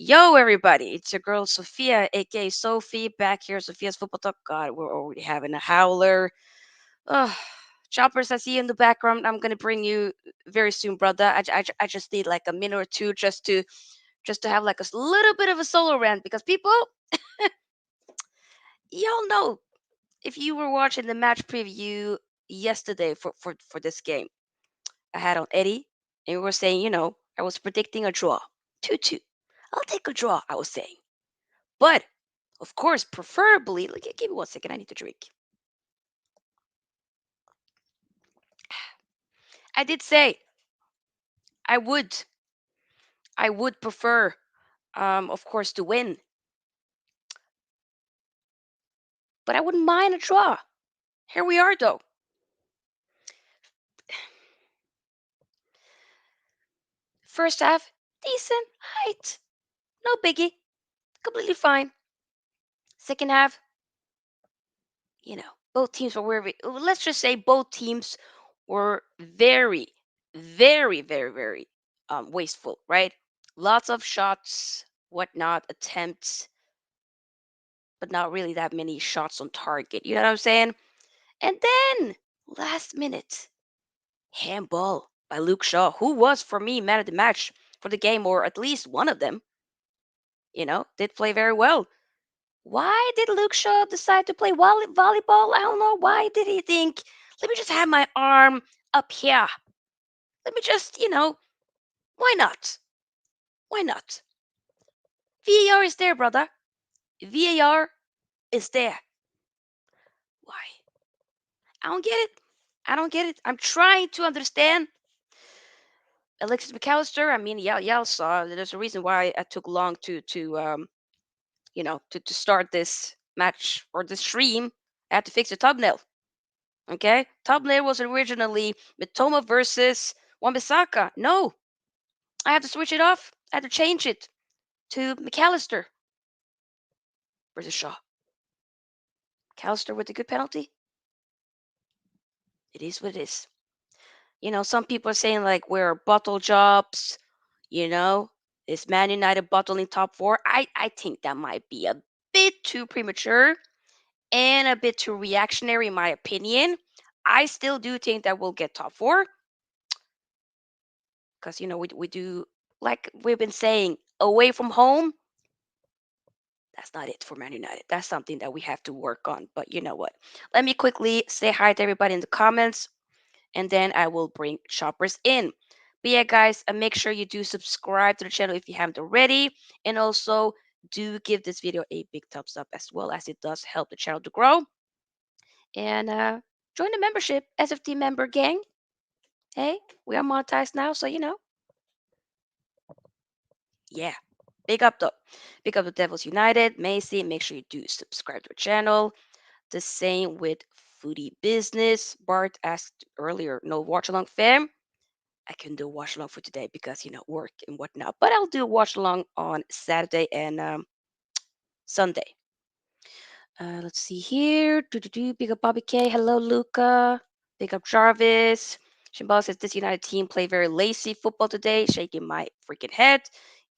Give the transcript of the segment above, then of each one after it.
Yo, everybody, it's your girl Sofia, aka Sophie, back here. Sophia's Football Talk. God, we're already having a howler. Ugh. Choppers, I see you in the background. I'm gonna bring you very soon, brother. I just need like a minute or two just to have like a little bit of a solo rant because people, y'all know if you were watching the match preview yesterday for this game, I had on Eddie, and we were saying, I was predicting a draw, 2-2. I'll take a draw, I was saying. But of course, preferably, like, give me 1 second. I need to drink. I did say I would, I would prefer, of course, to win, but I wouldn't mind a draw. Here we are, though. First half, decent height, no biggie, completely fine. Second half, both teams were very. Let's just say both teams were very, very, very, very wasteful, right? Lots of shots, whatnot, attempts, but not really that many shots on target. You know what I'm saying? And then last minute, handball by Luke Shaw, who was for me man of the match for the game, or at least one of them, did play very well. Why did Luke Shaw decide to play volleyball? I don't know. Why did he think, let me just have my arm up here? Let me just, why not? Why not? VAR is there, brother. VAR is there. Why? I don't get it. I don't get it. I'm trying to understand. Alexis McAllister. I mean, yeah, y'all saw. There's a reason why I took long to start this match or the stream. I had to fix the thumbnail. Okay, thumbnail was originally Mitoma versus Wan-Bissaka. No, I had to switch it off. I had to change it to McAllister versus Shaw. McAllister with a good penalty. It is what it is. Some people are saying like we're bottle jobs. You know, is Man United bottling top four? I think that might be a bit too premature and a bit too reactionary, in my opinion. I still do think that we'll get top four because, we do, like we've been saying, away from home, that's not it for Man United. That's something that we have to work on. But you know what? Let me quickly say hi to everybody in the comments and then I will bring shoppers in. But yeah, guys, make sure you do subscribe to the channel if you haven't already, and also do give this video a big thumbs up as well, as it does help the channel to grow. And join the membership, SFT member gang. Hey, we are monetized now, so yeah. Big up though. Big up the Devils United, Macy. Make sure you do subscribe to the channel. The same with Foodie Business. Bart asked earlier, no watch along fam. I can do a watch along for today because work and whatnot. But I'll do a watch along on Saturday and Sunday. Let's see here. Do big up Bobby K. Hello, Luca. Big up Jarvis. Shimbal says this United team play very lazy football today. Shaking my freaking head.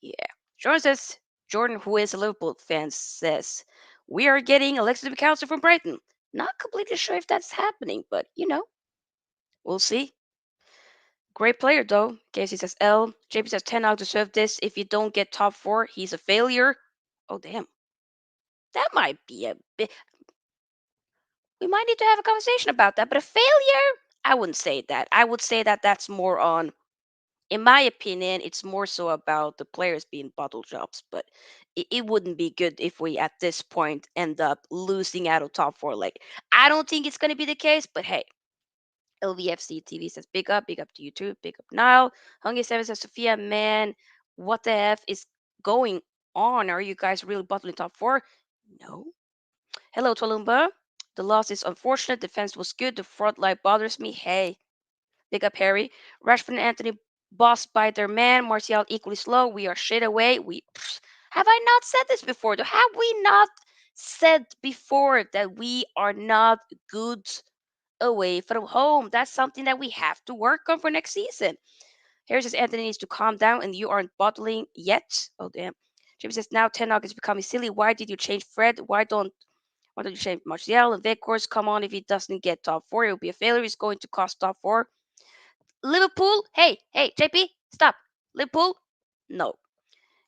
Yeah. Jordan, who is a Liverpool fan, says we are getting Alexis McAllister from Brighton. Not completely sure if that's happening, but we'll see. Great player though. Casey says L. JP says 10 out deserve this. If you don't get top four, he's a failure. Oh damn. That might be a bit, we might need to have a conversation about that. But a failure? I wouldn't say that. I would say that that's more on, in my opinion, it's more so about the players being bottle jobs. But it wouldn't be good if we at this point end up losing out of top four. Like, I don't think it's going to be the case, but hey, LVFC TV says big up to you too, big up Nile. Hungry Seven says Sophia, man, what the F is going on? Are you guys really bottling top four? No. Hello, Tolumba. The loss is unfortunate. Defense was good. The front line bothers me. Hey, big up Harry. Rashford and Anthony bossed by their man. Martial equally slow. We are shit away. Have I not said this before? Have we not said before that we are not good away from home? That's something that we have to work on for next season. Harry says Anthony needs to calm down and you aren't bottling yet. Oh, damn. Jimmy says now Ten Hag is becoming silly. Why did you change Fred? Why don't you change Martial and Vekhorst? Come on, if he doesn't get top four, it will be a failure. He's going to cost top four. Liverpool? Hey, JP, stop. Liverpool? No.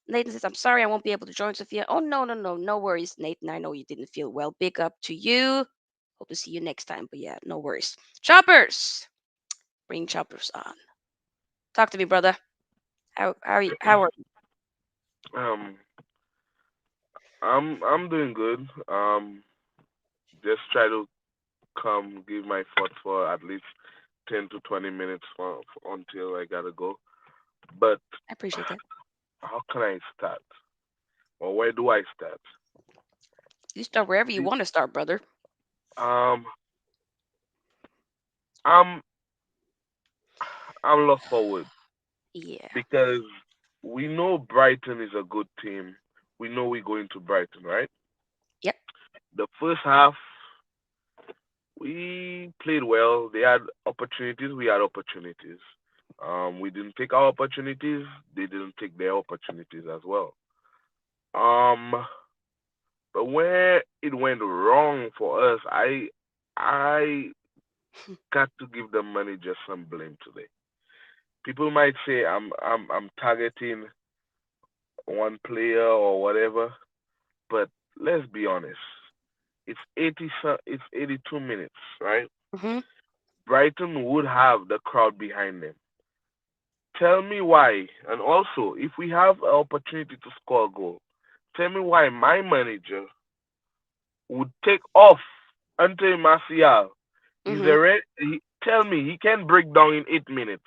Nathan says, I'm sorry I won't be able to join Sophia. Oh, no worries, Nathan. I know you didn't feel well. Big up to you. Hope to see you next time. But yeah, no worries. Choppers! Bring choppers on. Talk to me, brother. How are you? How are Um, I'm doing good. Just try to come give my thoughts for at least 10 to 20 minutes until I gotta go. But I appreciate that. how can I start? Or where do I start? You start wherever you See, want to start, brother. um, I'm I'm lost for words Yeah. because we know Brighton is a good team. We know we're going to Brighton, right? Yep. The first half we played well. They had opportunities. We had opportunities. We didn't take our opportunities. They didn't take their opportunities as well. Um, but where it went wrong for us, I got to give the manager some blame today. People might say I'm targeting one player or whatever, but let's be honest. It's 82 minutes, right? Mhm. Brighton would have the crowd behind them. Tell me why. And also, if we have an opportunity to score a goal, tell me why my manager would take off Ante Martial. Mhm. Tell me he can break down in 8 minutes.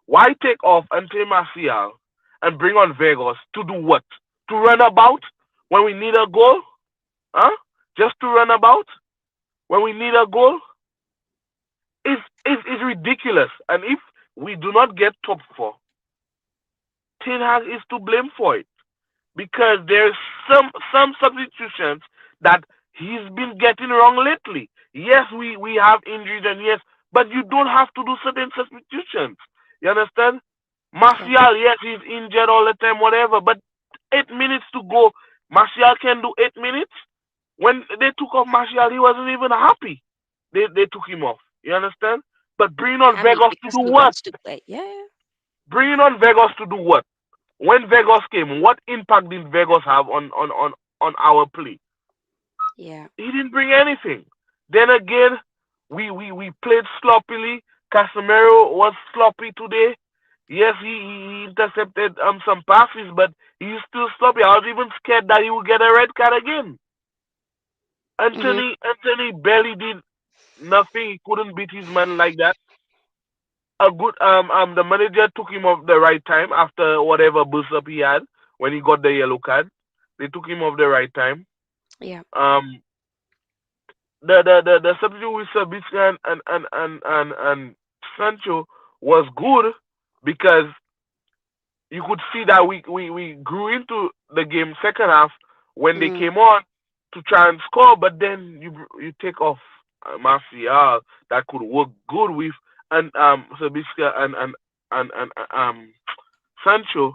Why take off Ante Martial and bring on Vegas to do what? To run about when we need a goal? Huh? Just to run about when we need a goal? Is ridiculous. And if we do not get top four, Ten Hag is to blame for it. Because there's some substitutions that he's been getting wrong lately. Yes, we have injuries and yes, but you don't have to do certain substitutions. You understand? Yeah. Martial, yes, he's injured all the time, whatever, but 8 minutes to go. Martial can do 8 minutes. When they took off Martial, he wasn't even happy. They took him off. You understand? But bringing on I mean, Vegas to because do he what? wants to play. Yeah. Bringing on Vegas to do what? When Vegas came, what impact did Vegas have on our play? Yeah. He didn't bring anything. Then again, we played sloppily. Casemiro was sloppy today. Yes, he intercepted some passes, but he's still sloppy. I was even scared that he would get a red card again. Mhm. Anthony barely did nothing. He couldn't beat his man like that. A good the manager took him off the right time after whatever boost up he had when he got the yellow card. They took him off the right time. Yeah. Um, the substitute with Sabitzer and Sancho was good because you could see that we grew into the game second half when they Mhm. came on to try and score, but then you take off Martial that could work good with and Sabitzer and Sancho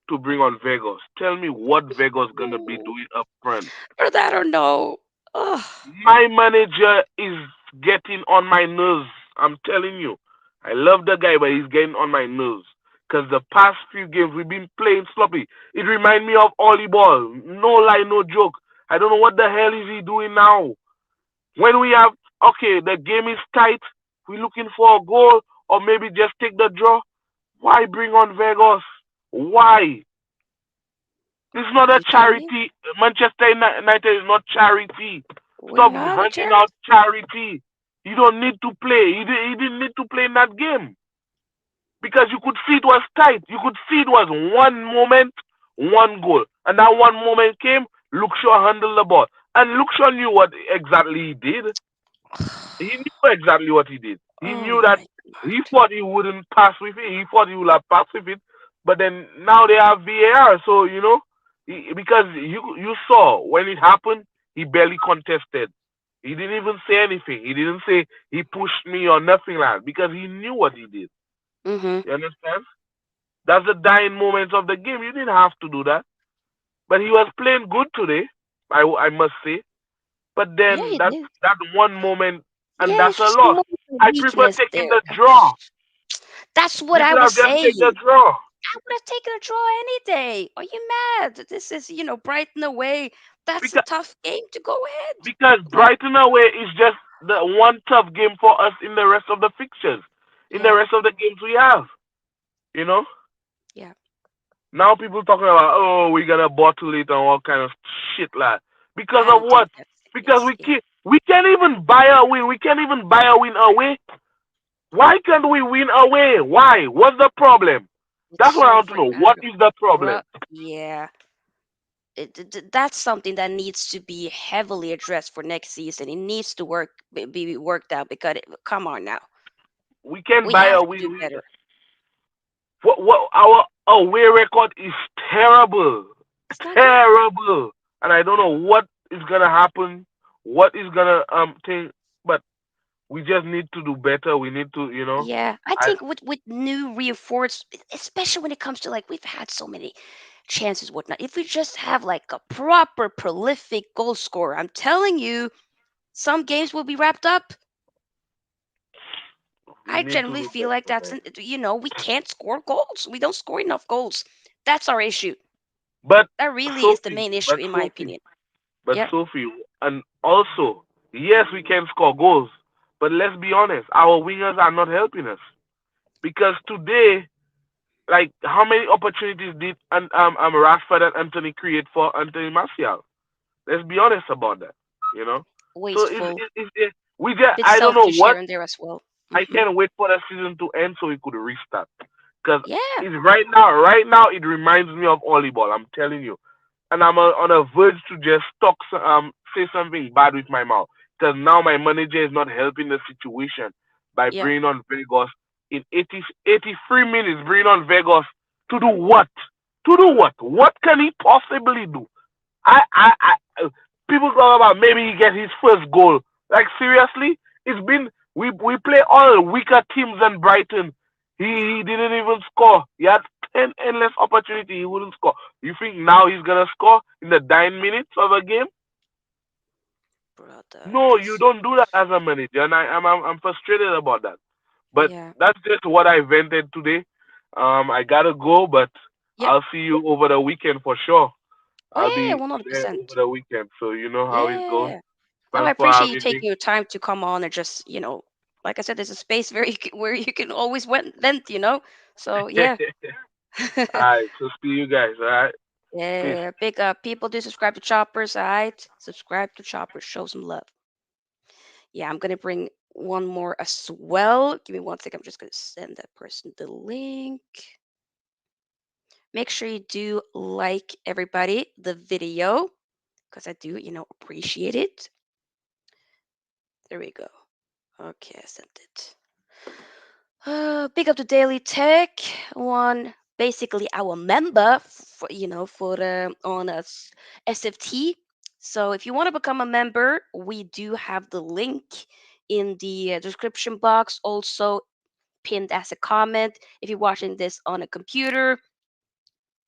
to bring on Vegas. Tell me what Vegas gonna be Ooh. doing up front. Or that or no. Ugh. My manager is getting on my nerves. I'm telling you. I love the guy, but he's getting on my nerves. Because the past few games we've been playing sloppy. It reminds me of Ollie Ball. No lie, no joke. I don't know what the hell is he doing now. When we have, okay, the game is tight. We're looking for a goal or maybe just take the draw. Why bring on Vegas? Why? This is not a You tell me. charity. Manchester United is not charity. We're Stop not a handing charity. out charity. You don't need to play. He didn't need to play in that game because you could see it was tight. You could see it was one moment, one goal, and that one moment came. Luke Shaw handled the ball, and Luke Shaw knew what exactly he did. He knew exactly what he did. He Oh knew that my he god. thought he wouldn't pass with it. He thought he would have passed with it. But then now they have VAR. So, because you saw when it happened, he barely contested. He didn't even say anything. He didn't say he pushed me or nothing like that because he knew what he did. Mhm. You understand? That's the dying moments of the game. You didn't have to do that. but he was playing good today. I must say. But Yeah, then he that's did. that one moment, and Yeah, that's it's a just loss. more I prefer weakness taking there. the draw. That's what We I could was have just take the saying. draw I would have taken a draw any day. Are you mad? This is, Brighton away. That's a because tough game to go ahead. because Come on. Brighton away is just the one tough game for us in the rest of the fixtures, in the Yeah, rest of the games we have. You know. yeah. Now people talking about, oh, we gotta bottle it and all kind of shit like. Because I of don't think what? that's the Because case. Yeah. we can't even buy a win. We can't even buy a win away. Why can't we win away? Why? What's the problem? It's That's what I so want to know. freaking What is the problem? bruh. Yeah. That's something that needs to be heavily addressed for next season. It needs to be worked out because come on now. We can't We buy have a to win. do better. What our away record is terrible, It's not good. terrible, and I don't know what is gonna happen. What is gonna thing? But we just need to do better. We need to, Yeah, I I think with new reinforced, especially when it comes to like we've had so many chances, whatnot. If we just have like a proper prolific goal scorer, I'm telling you, some games will be wrapped up. we I need to generally do feel like better, that's man. we can't score goals. We don't score enough goals. That's our issue. But That really is the Sophie, main issue, but in my Sophie, opinion. but Yeah, Sophie, and also, yes, we can score goals, but let's be honest, our wingers are not helping us because today, like, how many opportunities did Rashford and Anthony create for Anthony Martial? Let's be honest about that, you know. So wasteful, we just bit I don't know selfish here what. and there as well. I Hmm. can't wait for the season to end so we could restart. Because Yeah, it's right now, it reminds me of volleyball. I'm telling you, and I'm on a verge to just say something bad with my mouth. Because now my manager is not helping the situation by yeah. bringing on Vegas in 83 minutes. Bringing on Vegas to do what? To do what? What can he possibly do? I people talk about maybe he get his first goal. Like seriously, it's been we play all weaker teams than Brighton. He didn't even score. He had 10 endless opportunity. He wouldn't score. You think now he's gonna score in the 9 minutes of a game? Brother, No, you just don't do that as a manager, and I'm frustrated about that. But yeah. that's just what I vented today. I gotta go, but Yep. I'll see you over the weekend for sure. Oh I'll yeah, be one hundred there over percent. the weekend, so you know how it goes. Yeah. No, I Thanks for appreciate you having me. taking your time to come on and just, like I said, there's a space where you can always vent. So yeah. Alright, so see you guys. Alright, peace. Yeah, big people do subscribe to Choppers, alright? Subscribe to Choppers, show some love. Yeah, I'm gonna bring one more as well. Give me one second. I'm just gonna send that person the link. Make sure you do like everybody the video because I do, appreciate it. There we go. Okay, I sent it. Big up to Daily Tech, one basically our member, for on us SFT. So if you want to become a member, we do have the link in the description box, also pinned as a comment. If you're watching this on a computer,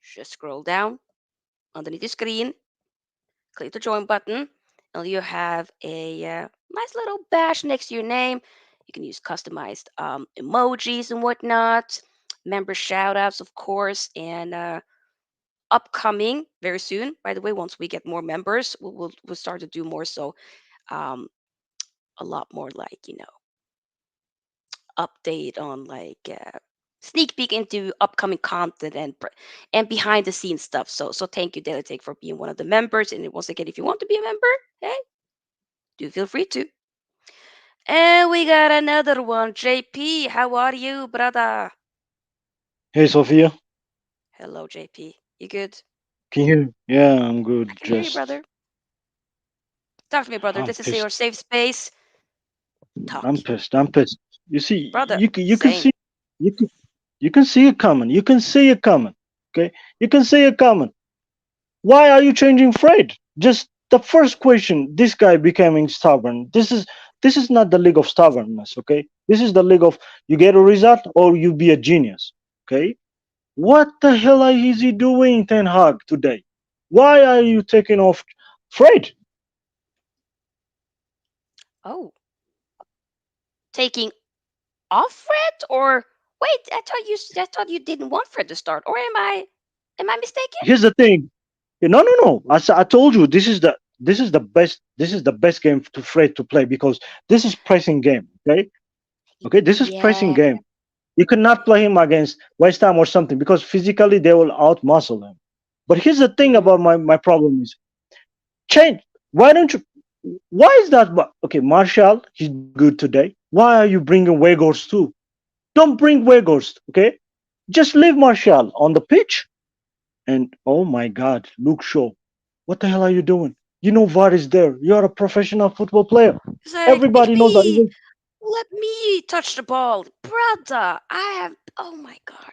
just scroll down underneath the screen, click the join button, and you have a nice little badge next to your name. You can use customized emojis and whatnot, member shout outs, of course, and upcoming very soon. By the way, once we get more members, we'll start to do more. So um, a lot more like update on like sneak peek into upcoming content and behind the scenes stuff. So thank you, Daily Take, for being one of the members. And once again, if you want to be a member, hey, do feel free to. And we got another one. JP, how are you, brother? Hey, Sofia. Hello, JP. You good? Can you hear me? Yeah, I'm I good. can hear you, Just, brother. Talk to me, brother. I'm This is your pissed. safe space. I'm Talk. pissed. I'm pissed. You see, Brother, you can same. see, you can, you can see it coming. You can see it coming. Okay, you can see it coming. Why are you changing Fred? Just the first question. This guy becoming stubborn. This is not the league of stubbornness. Okay, this is the league of you get a result or you be a genius. Okay, what the hell is he doing, Ten Hag today? Why are you taking off Fred? Oh, taking off Fred, or wait? I thought you didn't want Fred to start, or am I mistaken? Here's the thing. No, no, no. I told you this is the best game to Fred to play because this is pressing game. Okay, okay. This is pressing Yeah. game. You cannot play him against West Ham or something because physically they will outmuscle him. But here's the thing Hmm. about my problem is change. Why don't you? Why is that? Okay, Marshall, he's good today. Why are you bringing Weghorst too? Don't bring Weghorst. Okay, just leave Marshall on the pitch. And oh my God, Luke Shaw, what the hell are you doing? You know VAR is there. You're a professional football player. It's like, Everybody knows that. baby, let me touch the ball, brother. I have. Oh my god.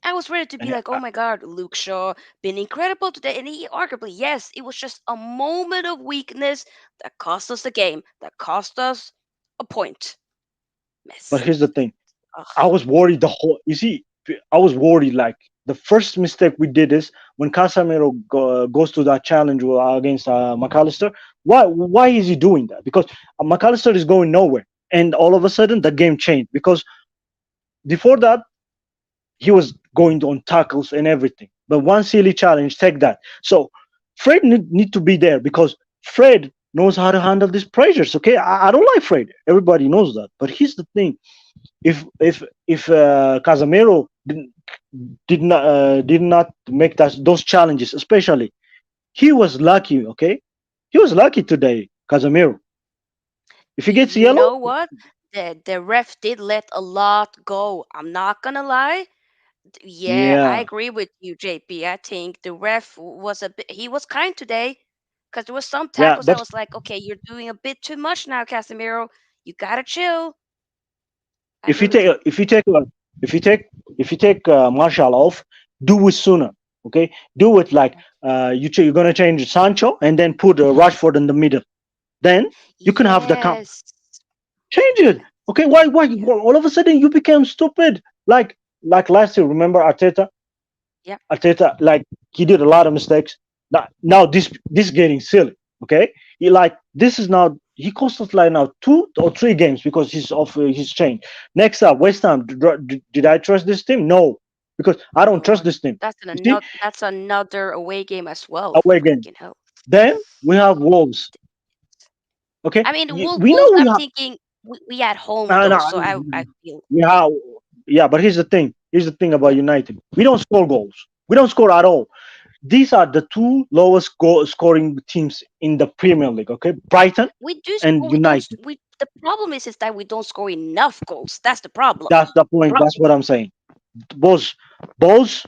I was ready to be And, like, oh my god, Luke Shaw been incredible today, and he arguably, yes, it was just a moment of weakness that cost us the game, that cost us a point. but Messi. here's the thing. I Ugh. was worried the whole. You see, I was worried. Like the first mistake we did is when Casemiro goes to that challenge against McAllister. Why is he doing that? Because McAllister is going nowhere, and all of a sudden the game changed. Because before that he was going on tackles and everything. But one silly challenge, take that. So Fred need to be there because Fred knows how to handle these pressures. Okay, I don't like Fred. Everybody knows that. But here's the thing: if Casemiro did not make those challenges, especially he was lucky. Okay, he was lucky today, Casemiro. If he gets You yellow, know what? The ref did let a lot go. I'm not gonna lie. Yeah, I yeah, agree with you, JP. I think the ref was a bit, he was kind today because there was some yeah. tackles I But was like, okay, you're doing a bit too much now, Casemiro. You gotta chill. I if agree you with take you. if you take if you take if you take Marshall off, do it sooner. Okay, do it like you're gonna change Sancho and then put Rashford in the middle. Then you can have the count. Yes. Change it. Yes. Okay, why Yeah. all of a sudden you became stupid? Like last year, remember Arteta? Yeah. Arteta, like he did a lot of mistakes. Now this getting silly. Okay, he like this is now he cost us like now 2 or 3 games because he's off his chain. Next up, West Ham. Did I trust this team? No, because I don't No, trust this team. that's You see, another away game as well. away game. Freaking hell. Then we have Wolves. Okay, I mean, we Wolves. know we I'm have. thinking we at home No, though, no, so I feel we have. Yeah, but here's the thing. Here's the thing about yeah. United. We don't score goals. We don't score at all. These are the two lowest goal scoring teams in the Premier League. Okay, Brighton We do and score. We don't. United. We The problem is that we don't score enough goals. That's the problem. That's the point. That's what I'm saying. Both, both,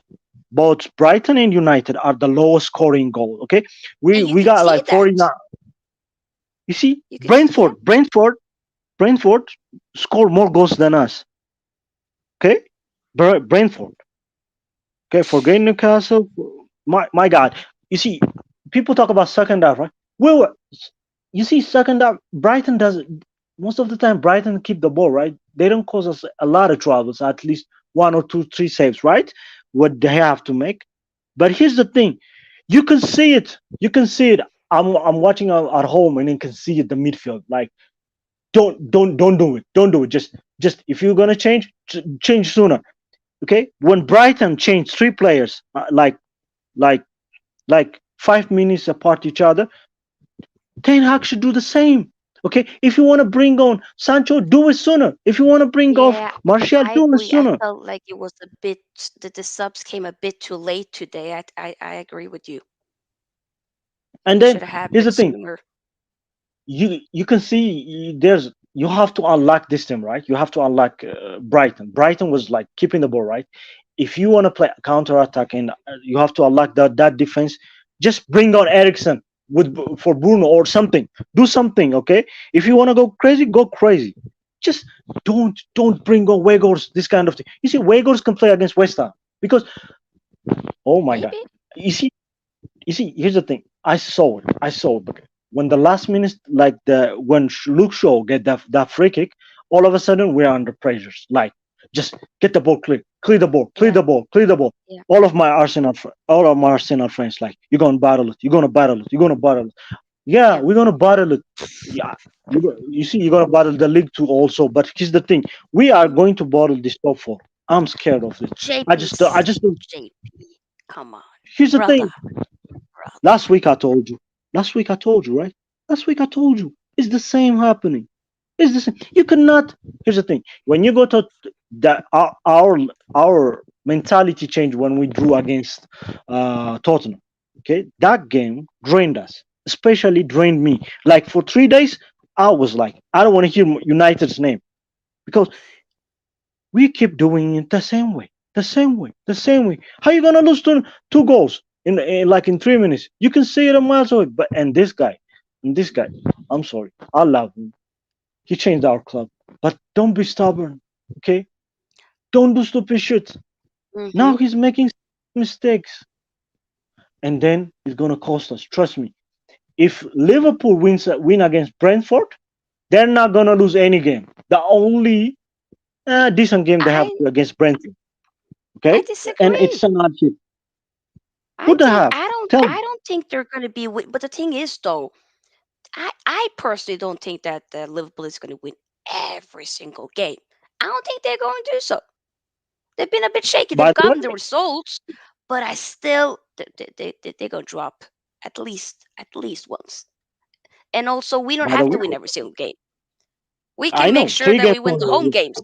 both Brighton and United are the lowest scoring goal. Okay, we And you we can got see like that. 49. You see, You can see, yeah. Brentford score more goals than us. Okay, Brentford. Okay, forget Newcastle. My God, you see, people talk about second half, right? We were, you see, second half. Brighton does most of the time. Brighton keep the ball, right? They don't cause us a lot of troubles. At least one or two, three saves, right? What they have to make. But here's the thing, you can see it. You can see it. I'm watching at home and you can see it. The midfield, like don't do it. Don't do it. Just if you're gonna change, change sooner. Okay, when Brighton changed 3 players, like like 5 minutes apart each other, Ten Hag should do the same. Okay, if you want to bring on Sancho, do it sooner. If you want to bring off Yeah, Martial, I do it agree. I sooner. felt like it was a bit that the subs came a bit too late today. I agree with you. And It then should have here's the happened thing: sooner. you can see there's you have to unlock this team, right? You have to unlock Brighton. Brighton was like keeping the ball, right? If you want to play counter attack and you have to unlock that defense, just bring on Eriksen with for Bruno or something. Do something, okay? If you want to go crazy, go crazy. Just don't bring on Weghorst, this kind of thing. You see, Weghorst can play against West Ham because oh my god, Maybe. you see here's the thing. I saw it. Okay. When the last minute, like the when Luke Shaw get that free kick, all of a sudden we're under pressures. Like, just get the ball clear. clear the ball, clear Yeah, the ball, clear the ball. yeah, All of my Arsenal friends, like, you're gonna battle it, you're gonna battle it, you're gonna battle it. Yeah, yeah. we're gonna battle it. Yeah, you see, you're gonna battle the league too also. But here's the thing: we are Mhm. going to battle this top four. I'm scared of it. JP, I just don't. JP. Come on, Here's the brother, thing. brother. Last week I told you. Last week I told you, right? Last week I told you. It's the same happening. It's the same. You cannot. Here's the thing: when you go to the our mentality change when we drew against Tottenham. Okay, that game drained us, especially drained me. Like for 3 days, I was like, I don't want to hear United's name because we keep doing it the same way, the same way, the same way. How you gonna lose two goals in like in 3 minutes? You can see it a miles away. But and this guy, I'm sorry, I love him. He changed our club, but don't be stubborn, okay? Don't do stupid shit. Mm-hmm. Now he's making mistakes, and then it's gonna cost us. Trust me. If Liverpool win against Brentford, they're not gonna lose any game. The only decent game they have I against Brentford, I okay? And disagree. it's an hardship. I Who they think have? Tell me. I don't think they're gonna be but the thing is though, I personally don't think that Liverpool is gonna win every single game. I don't think they're going to do so. They've been a bit shaky. They've By the gotten the way, results, but I still they're gonna drop at least once. And also, we don't by the have way, to win every single game. We I can make know sure three that games. we win the home games.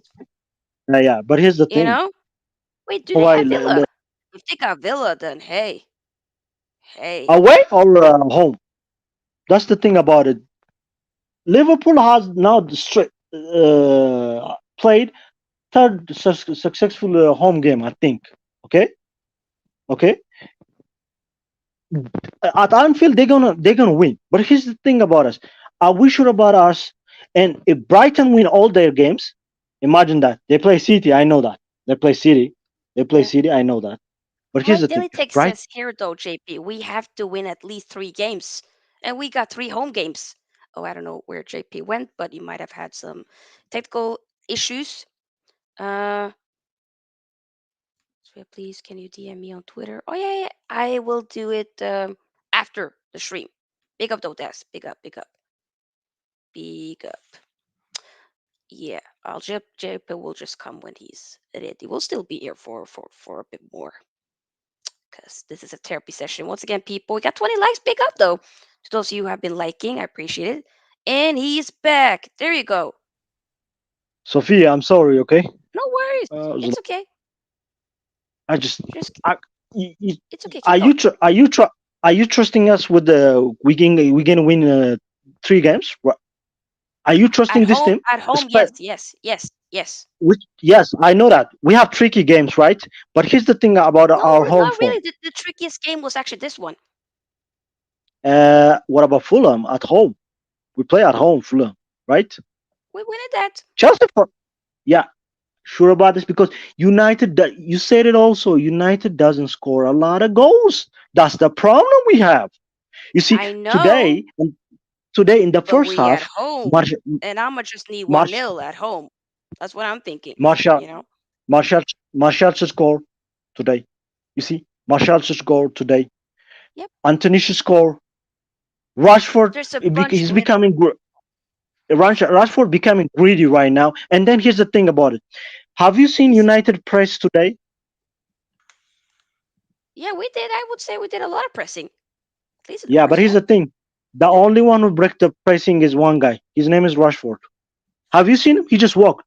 Yeah, but here's the You thing. know, wait, do they Why have Villa? If they got Villa, then hey, away or home? That's the thing about it. Liverpool has now played third successful home game, I think. Okay, okay. At Anfield, they're gonna win. But here's the thing about us: are we sure about us? And if Brighton win all their games, imagine that they play City. I know that they play City. They play yeah. City. I know that. But here's the thing: Analytics Brighton. says here though, JP, we have to win at least 3 games, and we got 3 home games. Oh, I don't know where JP went, but he might have had some technical issues. Uh, so please, can you DM me on Twitter? Oh yeah, yeah. I will do it after the stream. Big up though, Des. Big up, big up, big up. Yeah, I'll JP will just come when he's ready. We'll still be here for a bit more because this is a therapy session. Once again, people, we got 20 likes. Big up though to those of you who have been liking. I appreciate it. And he's back. There you go. Sofia, I'm sorry. Okay. No worries. Uh, It's okay. I just, Just I, you, it's okay. Keep are going. are you trusting us with the we gonna win 3 games? Are you trusting this team? At home, yes, yes, yes, yes. Which, yes, I know that we have tricky games, right? But here's the thing about No, our home not form. really. The trickiest game was actually this one. What about Fulham at home? We play at home, Fulham, right? We win at that. Chelsea, yeah, sure about this because United. You said it also. United doesn't score a lot of goals. That's the problem we have. You see, I know, today, today in the but first we at half, home, Martial, and I'ma just need one Martial, nil at home. That's what I'm thinking. Martial, You know. Martial should score today. You see, Martial should score today. Yep. Anthony should score. Rashford, There's a bunch. he's becoming Rashford becoming greedy right now. And then here's the thing about it. Have you seen He's United press today? Yeah, we did. I would say we did a lot of pressing, at least in the Yeah, but first here's half. the thing. The Yeah, only one who break the pressing is one guy. His name is Rashford. Have you seen him? He just walked.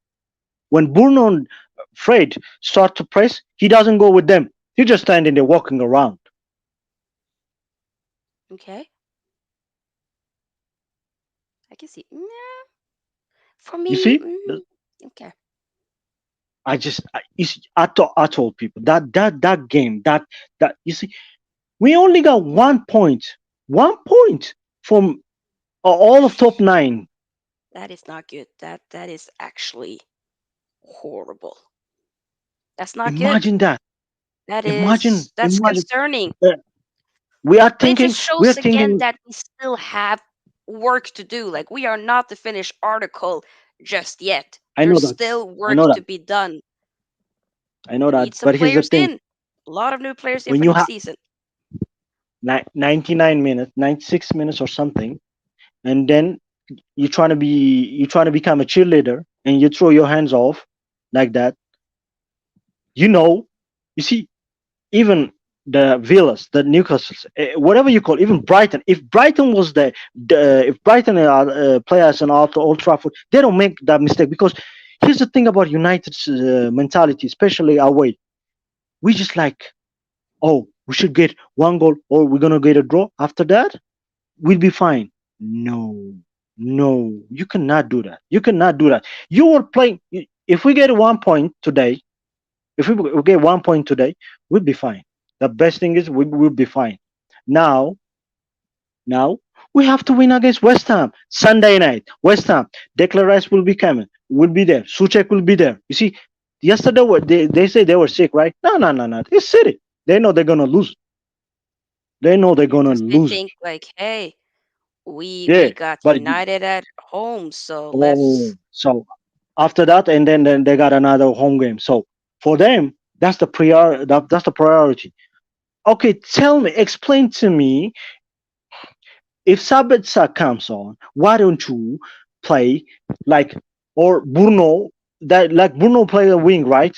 When Bruno and Fred start to press, he doesn't go with them. He just standing there walking around. okay. I can see. Nah, for You me, see? okay. I told people that game that you see we only got 1 point from all of top nine. That is not good. That is actually horrible. That's not good. Imagine that. That's Imagine. concerning. Uh, we are But it thinking. just We are shows again thinking. that we still have work to do. Like we are not the finished article just yet. I know There's that. still I work know that. to be done. I know We that. need some But here's the players thing: in. A lot of new players in when for you next have season. 99 minutes, 96 minutes or something, and then you're trying to become a cheerleader, and you throw your hands off like that. You know, you see, even the Villas, the Newcastles, whatever you call, even Brighton. If Brighton was if Brighton players in Old Trafford, they don't make that mistake because here's the thing about United's mentality, especially away. We just like, oh, we should get one goal or we're gonna get a draw. After that, we'll be fine. No, no, you cannot do that. You cannot do that. You were playing. If we get 1 point today, if we get 1 point today, we'll be fine. The best thing is we'll be fine. Now, now we have to win against West Ham Sunday night. West Ham. Declan Rice will be coming. Will be there. Suchek will be there. You see, yesterday they say they were sick, right? No, no, no, no. It's City. They know they're gonna lose. They know they're gonna Because they lose. think like, hey, we Yeah, got but United at home, so oh, let's so after that, and then they got another home game. So for them, that's the priority. Okay, tell me, explain to me, if Sabitzer comes on, why don't you play like, or Bruno, that like Bruno play a wing, right?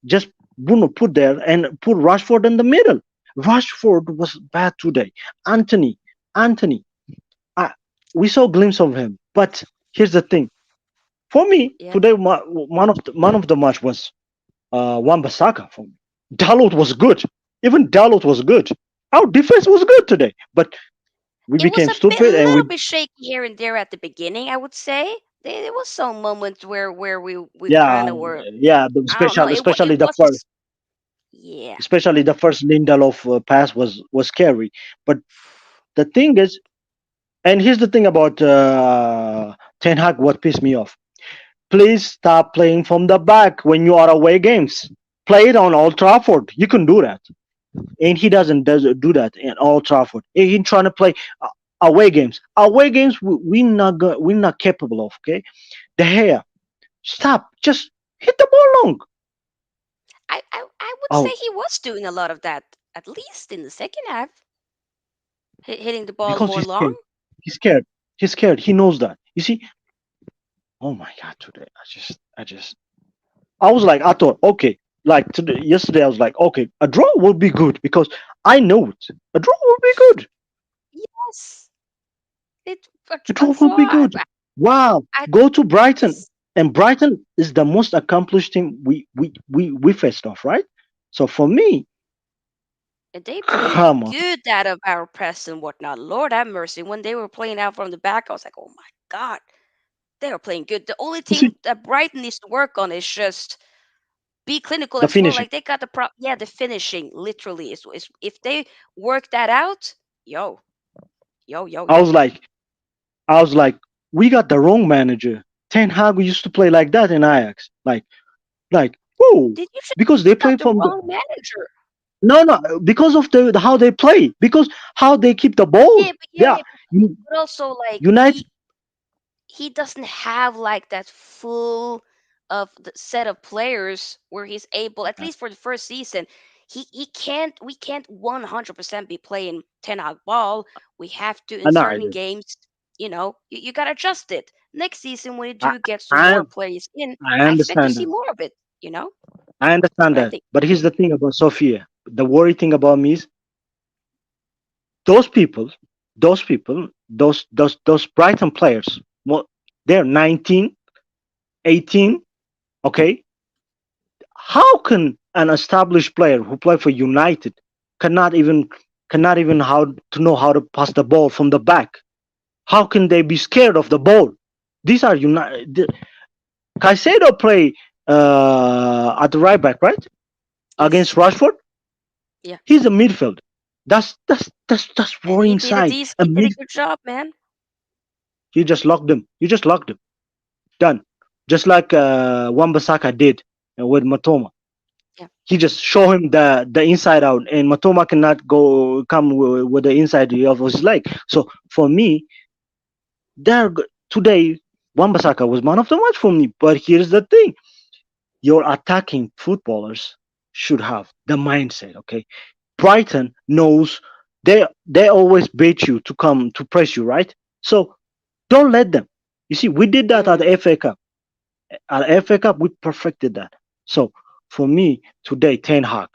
Just Bruno put there and put Rashford in the middle. Rashford was bad today. Anthony, Anthony, uh, we saw a glimpse of him, but here's the thing. For me, yeah. today man of the match was Wan-Bissaka for me. Dalot was good. Even Dalot was good. Our defense was good today, but we It was became a bit, stupid and little we bit shaky here and there at the beginning, I would say. There was some moments where we yeah, kind of were, yeah, I don't know. It was yeah. especially the first Lindelof pass was scary. But the thing is, and here's the thing about Ten Hag, what pissed me off. Please stop playing from the back when you are away games. Play it on Old Trafford. You can do that, and he does do that in Old Trafford. He's trying to play away games. Away games, we're not capable of. Okay, the hair. Stop. Just hit the ball long. I would say Oh, he was doing a lot of that, at least in the second half, hitting the ball because more he's long. scared. He's scared. He's scared. He knows that. You see. Oh my God! Today, I was like, I thought, okay, like today, yesterday, I was like, okay, a draw will be good because I know it. A draw will be good. Yes, it A a draw will draw. be good. Wow. I Go to Brighton. yes, And Brighton is the most accomplished team we faced off, right? So for me, and they played come on. good out of our press and whatnot. Lord have mercy. When they were playing out from the back, I was like, oh my God, they were playing good. The only You see, thing that Brighton needs to work on is just be clinical the as well. finishing. Like they got yeah, the finishing literally is if they work that out, yo, yo, yo, I yo. was like, I was like, we got the wrong manager. Ten Hag used to play like that in Ajax. Like, whoa, Did you just because we they got play the from the wrong manager? no, no, because of the how they play, because how they keep the ball. Yeah, Yeah, you, but also like United. he doesn't have like that full of the set of players where he's able, at least for the first season, he can't we can't 100% be playing 10 out ball. We have to in No, certain games, you got to adjust it. Next season when you I, do get some I, more plays in, I I expect to understand see that. more of it. I That's understand what I that. think. But here's the thing about Sofia. The worry thing about me is those people, those Brighton players. Well, they're 19, 18. Okay, how can an established player who play for United cannot even cannot even how to know how to pass the ball from the back? How can they be scared of the ball? These are United. Caicedo play at the right back, right? Against Yes. Rashford. Yeah. He's a midfield. That's And he worrying did a side. decent, A he did a mid. good job, man. You just locked them. You just locked them. Done. Just like Wan-Bissaka did with Matoma. Yeah. He just show him the inside out, and Matoma cannot go come with the inside of his leg. So for me, today Wan-Bissaka was man of the match for me. But here's the thing: your attacking footballers should have the mindset. Okay, Brighton knows they always bait you to come to press you, right? So don't let them. You see, we did that at Mm, the FA Cup. At FA Cup, we perfected that. So for me today, Ten Hag,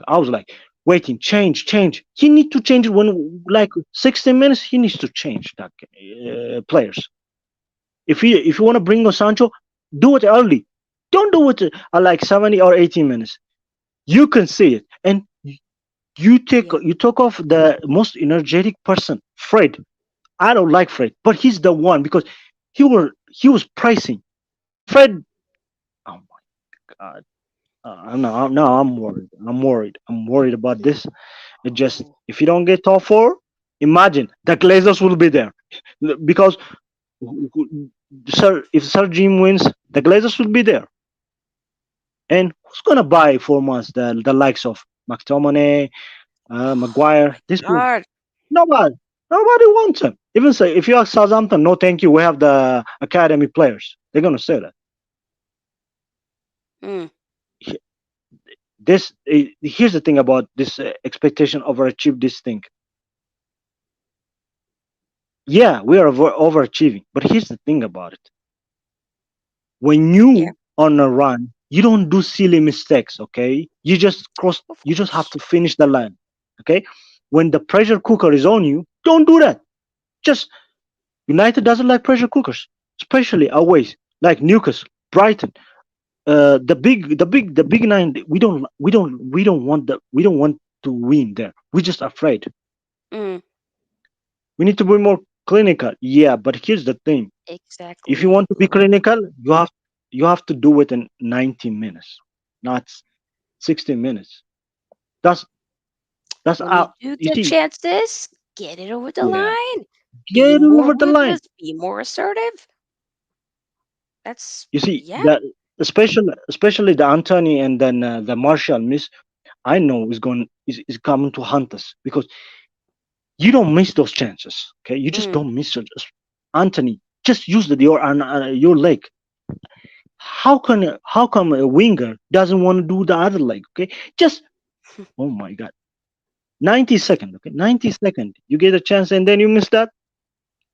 I was like waiting, change. He need to change it when like 16 minutes. He needs to change that players. If you want to bring on Sancho, do it early. Don't do it like 70 or 18 minutes. You can see it, and yeah. you took off the most energetic person, Fred. I don't like Fred, but he's the one because he was pricing Fred. Oh my god! Now I'm worried. I'm worried about this. It just Oh, if you don't get top four, imagine the Glazers will be there because Sir, if Sir Jim wins, the Glazers will be there. And who's gonna buy for months the likes of McTominay, Maguire? my This will God. nobody. Nobody wants him. Even say if you ask Southampton, no, thank you. We have the academy players. They're gonna say that. Mm, Here's the thing about this expectation overachieve this thing. Yeah, we are overachieving, but here's the thing about it. When yeah, you on a run, you don't do silly mistakes. Okay, of you just have course. to finish the line. Okay, when the pressure cooker is on you, don't do that. Just United doesn't like pressure cookers, especially away, like Newcastle, Brighton. The big nine. We don't want to win there. We're just afraid. Mm, We need to be more clinical. Yeah, but here's the thing: if you exactly. want to be clinical, you have to do it in 90 minutes, not 16 minutes. That's that's When you out. do You get see, chances, get it over the yeah, line. Be get more over the line. ruthless. Be more assertive. That's You see yeah. that, especially the Anthony and then the Martial miss. I know is coming to hunt us because you don't miss those chances. Okay, you just Mm, don't miss it. Anthony, just use your leg. How come a winger doesn't want to do the other leg? Okay, just oh my god, 90 second. Okay, 90 second. You get a chance and then you miss that.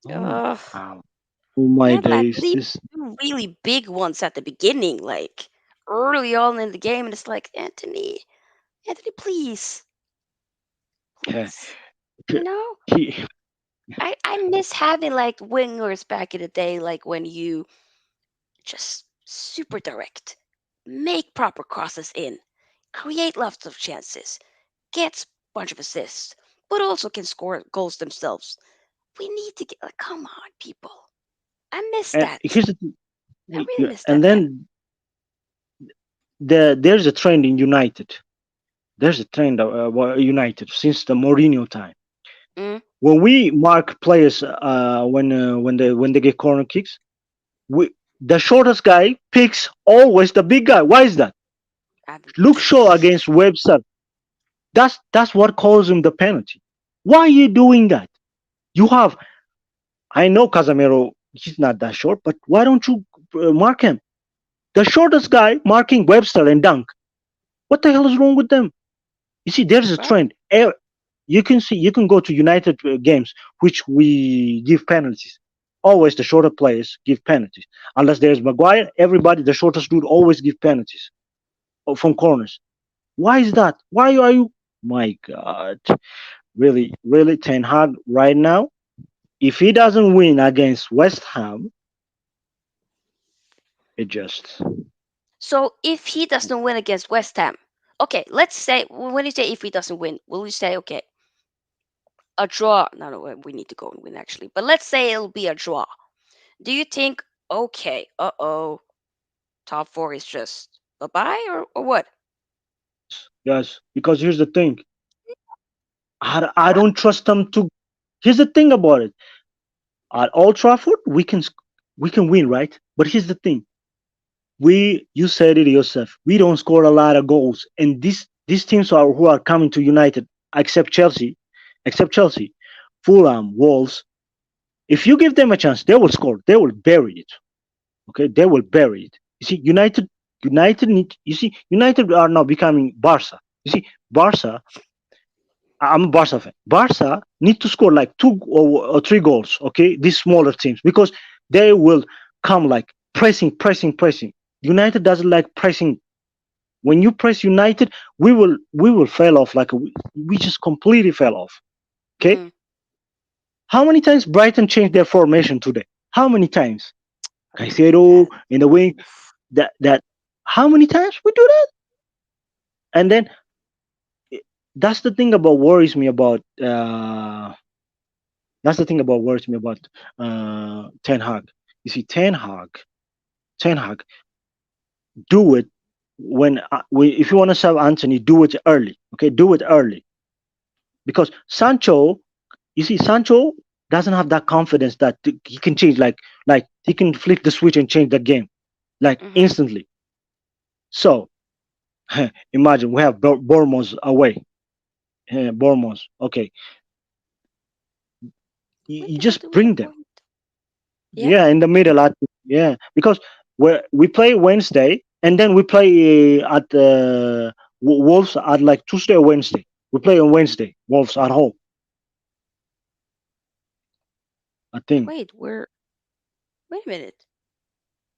Oh, ugh. wow. Oh my And like days. leave This two really big ones at the beginning, like early on in the game, and it's like Anthony, please, yeah. please. You know, He, I miss having like wingers back in the day, like when you just super direct, make proper crosses in, create lots of chances, gets bunch of assists, but also can score goals themselves. We need to get like, come on, people. I miss and that. here's the I thing, really miss and that, man. then there's a trend in United. There's a trend United since the Mourinho time. Mm, When we mark players, when they get corner kicks, we the shortest guy picks always the big guy. Why is that? I, Luke Shaw against Webster. That's what caused him the penalty. Why are you doing that? You have I know Casemiro. He's not that short, but why don't you mark him? The shortest guy marking Webster and Dunk. What the hell is wrong with them? You see, there's a right? trend. You can go to United games which we give penalties. Always the shorter players give penalties. Unless there's Maguire, everybody the shortest dude always give penalties from corners. Why is that? Why are you? My God, really, really, Ten Hag right now. If he doesn't win against West Ham, it just So if he doesn't win against West Ham, okay, let's say when you say if he doesn't win, will you say okay, a draw? No, no, we need to go and win actually. But let's say it'll be a draw. Do you think okay, top four is just bye bye or what? yes. Because here's the thing, I What? don't trust them to. Here's the thing about it. At Old Trafford, we can win, right? But here's the thing: you said it yourself. We don't score a lot of goals, and these teams who are coming to United, except Chelsea, except Chelsea, Fulham, Wolves. If you give them a chance, they will score. They will bury it. Okay, they will bury it. You see, United. United need. You see, United are now becoming Barca. You see, Barca. I'm a Barca fan. Barca need to score like two or three goals. Okay, these smaller teams because they will come like pressing, pressing, pressing. United doesn't like pressing. When you press United, we will fail off like we just completely fell off. Okay, Mm, how many times Brighton changed their formation today? How many times? I believe Caicedo that. in the wing. Oof. That how many times we do that? And then that's the thing about worries me about. That's the thing about worries me about Ten Hag. You see, Ten Hag, do it when if you want to sell Anthony, do it early. Okay, do it early because Sancho. You see, Sancho doesn't have that confidence that he can change like he can flick the switch and change the game like Mhm. instantly. So imagine we have Bournemouth away. Bournemouth. Okay, you Wait, just what do we bring them. appoint? Yeah. Yeah, in the middle. Yeah, because we play Wednesday and then we play at Wolves at like Tuesday or Wednesday. We play on Wednesday. Wolves at home. I think Wait, we're. Wait a minute.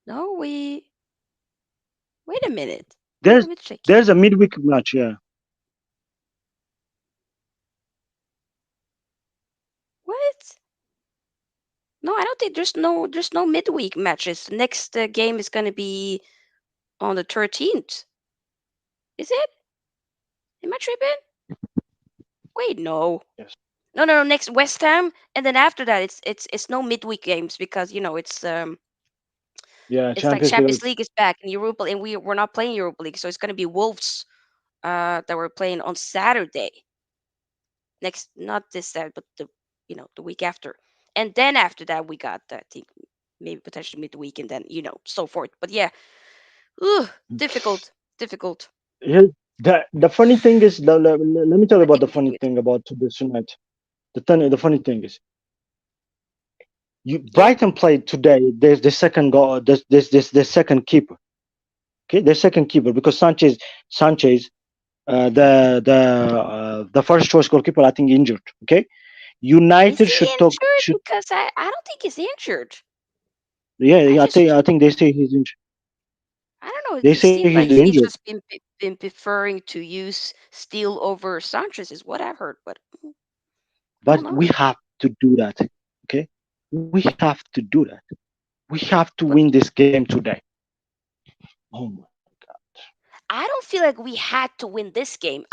No, we. Wait a minute. there's Let me check here. there's a midweek match. Yeah, What? No, I don't think there's no midweek matches. The next game is gonna be on the 13th. Is it? Am I tripping? Wait, no. yes, No, no, no. Next West Ham, and then after that, it's no midweek games because yeah. it's like Champions League. Champions League is back in Europa, and we're not playing Europa League, so it's gonna be Wolves that we're playing on Saturday next, not this Saturday, but the week after, and then after that we got I think maybe potentially midweek, and then so forth. But yeah, ooh, difficult, difficult. Here, the funny thing is, let me tell you What about can the we do funny with? thing about this tonight. The funny thing is, you Yeah. Brighton played today. There's the second goal. There's the second keeper. Okay, the second keeper because Sanchez, the first choice goalkeeper, I think injured. Okay, Is United he should talk. injured? Should Because I don't think he's injured. Yeah, I yeah, just I think they say he's injured. I don't know. They It say seemed he's like injured. he's just been preferring to use Steele over Sanchez, is what I've heard. But I But don't know. we have to do that. Okay, we have to do that. We have to win But this game today. Oh my I don't feel like we had to win this game.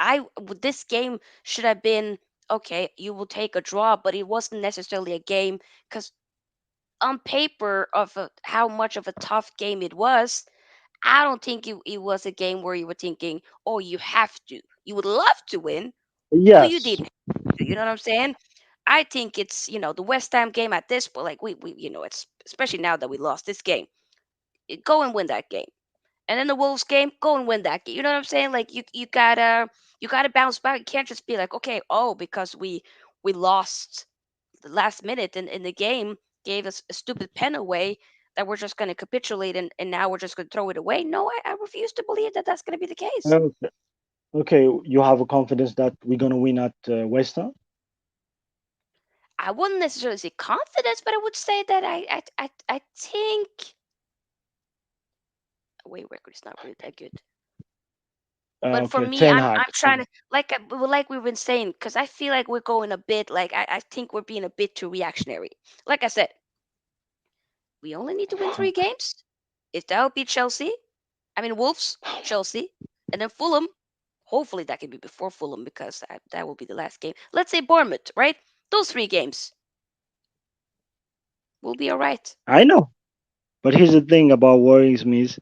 This game should have been okay. You will take a draw, but it wasn't necessarily a game because on paper of how much of a tough game it was, I don't think it was a game where you were thinking, oh, you have to. You would love to win, but you yes, didn't have to. You know what I'm saying? I think it's the West Ham game at this point. Like we it's especially now that we lost this game. Go and win that game, and then the Wolves game, go and win that game. You know what I'm saying? Like you gotta bounce back. You can't just be like, okay, oh, because we lost the last minute in the game, gave us a stupid pen away, that we're just gonna capitulate, and now we're just gonna throw it away. No, I refuse to believe that that's gonna be the case. okay. Okay, you have a confidence that we're gonna win at West Ham. I wouldn't necessarily say confidence, but I would say that I think away record is not really that good. But for Okay, me, Ten I'm Hag. trying to like we've been saying, because I feel like we're going a bit like I think we're being a bit too reactionary. Like I said, we only need to win three games. If that would be Chelsea, I mean Wolves, Chelsea, and then Fulham. Hopefully that can be before Fulham because that will be the last game. Let's say Bournemouth, right? Those three games will be all right. I know, but here's the thing about worries me is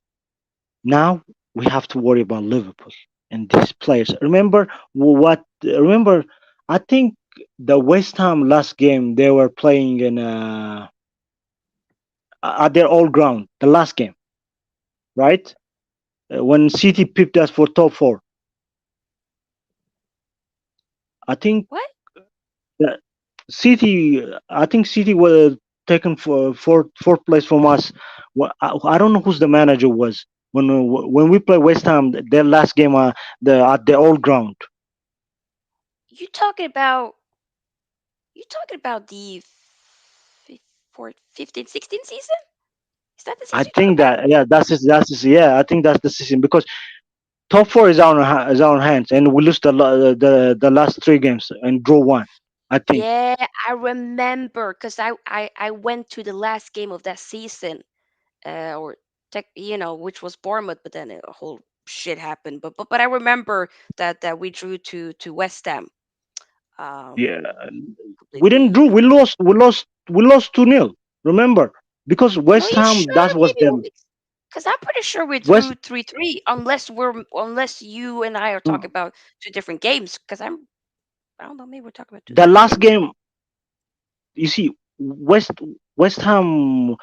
now we have to worry about Liverpool and these players. Remember what? Remember, I think the West Ham last game they were playing in at their old ground. The last game, right? When City pipped us for top four. I think What? the City. I think City were taken for fourth place from us. I don't know who's the manager was. when we play West Ham, their last game the at the old ground. You talking about you talking about the 15, 16 season? Is that the I season you talking think about? that, yeah, yeah, I think that's the season because top four is our hands, and we lose the last three games and draw one. I think. Yeah, I remember because I went to the last game of that season, or which was Bournemouth, but then a whole shit happened. But I remember that we drew to West Ham. Yeah, Um, we completely, didn't do. We lost 2-0. Remember, because No, West you Ham, sure? that was Maybe them. because I'm pretty sure we West drew 3-3, unless you and I are talking about two different games. Because I don't know, maybe we're talking about two the different last games. game. You see, West Ham.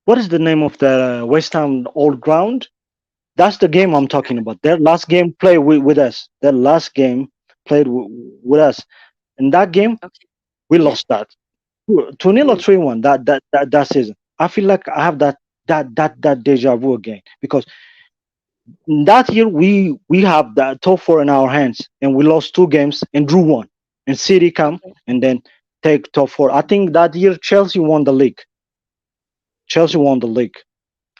What is the name of the West Ham old ground? That's the I game I'm can't. talking about. Their last game played with us. Their last game played with us. In that game, Okay. we Yeah. lost that 2-0 or Ooh. 3-1. That season. I feel like I have that deja vu again because that year we have the top four in our hands and we lost two games and drew one. And City come Okay. and then take top four. I think that year Chelsea won the league. Chelsea won the league.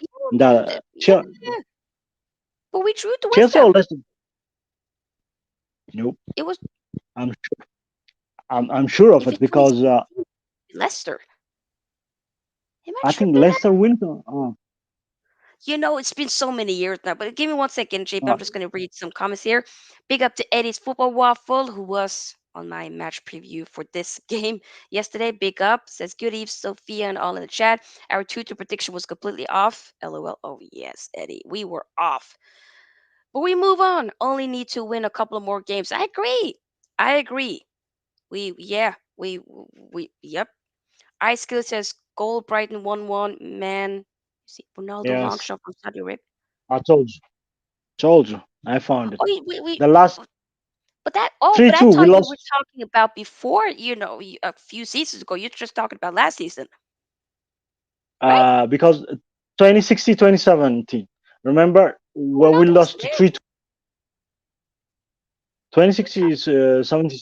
Yeah. That Yeah. But we drew to West Chelsea or Ham. Leicester? Nope. It was I'm I'm sure of if it it because 2017, Leicester. Am I I think tripping, man? Leicester wins. It's been so many years now. But give me 1 second, JP. Uh, I'm just gonna read some comments here. Big up to Eddie's football waffle, who was on my match preview for this game yesterday. Big up. Says good eve, Sophia, and all in the chat. Our 2-2 prediction was completely off. LOL. Oh yes, Eddie. We were off. But we move on. Only need to win a couple of more games. I agree. I agree. We yep. Ice Skill says goal Brighton 1-1. Man, see Ronaldo long yes, shot from Saudi Arabia. I told you. Told you. I found it. Oh, we The last but I 3-2 we thought you were lost talking about before, a few seasons ago. You're just talking about last season, right? because 2016 2017. Remember when we Ronaldo was lost to there 3 what time 2016 70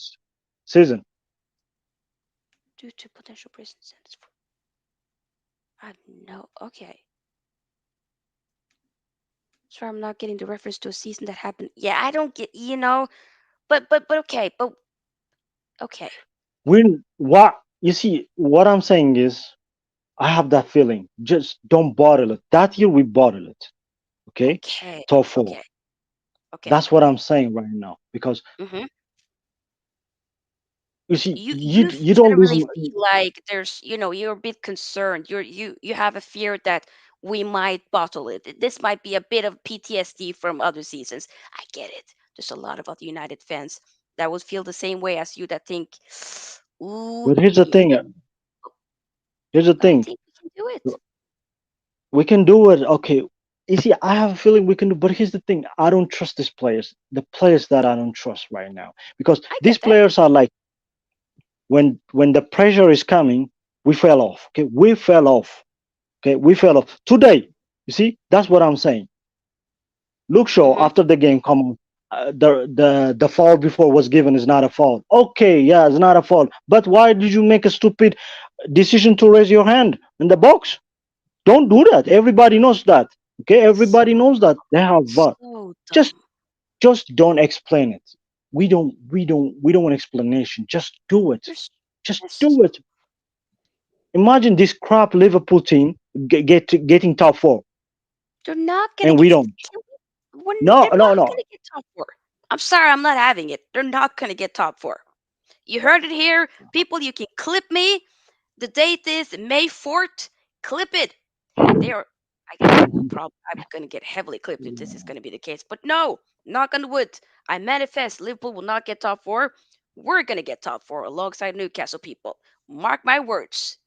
season. due to potential prison sentence. I know. Okay, sorry, I'm not getting the reference to a season that happened. Yeah, I don't get. But okay, but okay, What you see, what I'm saying is I have that feeling. Just don't bottle it. That year we bottle it. Okay? okay, Top four. okay, okay. That's what I'm saying right now. Because Mm-hmm. you see, you you you you don't lose. generally feel like you're a bit concerned. You have a fear that we might bottle it. This might be a bit of PTSD from other seasons. I get it. There's a lot of other United fans that would feel the same way as you, that think, ooh, But here's the thing. Here's the but I thing. think we can do it. We can do it. Okay. You see, I have a feeling we can do. But here's the thing. I don't trust these players. The players that I don't trust right now, because I these get that. players are like when the pressure is coming, we fell off. Okay, we fell off. Okay, we fell off today. You see, that's what I'm saying. Luke Shaw Hmm. after the game, come on. The foul before was given is not a foul. Okay, yeah, it's not a foul. But why did you make a stupid decision to raise your hand in the box? Don't do that. Everybody knows that. Okay, everybody So knows that they have VAR. so Just dumb. just don't explain it. We don't want explanation. Just do it. They're Just stressed. do it. Imagine this crap Liverpool team getting top four, They're not gonna and we get. don't. No, They're no, not no. gonna get top four. I'm sorry, I'm not having it. They're not gonna get top four. You heard it here, people. You can clip me. The date is May 4th. Clip it. They are. I guess I will probably. I'm gonna get heavily clipped if this is gonna be the case. But no, knock on wood. I manifest. Liverpool will not get top four. We're gonna get top four alongside Newcastle people. Mark my words.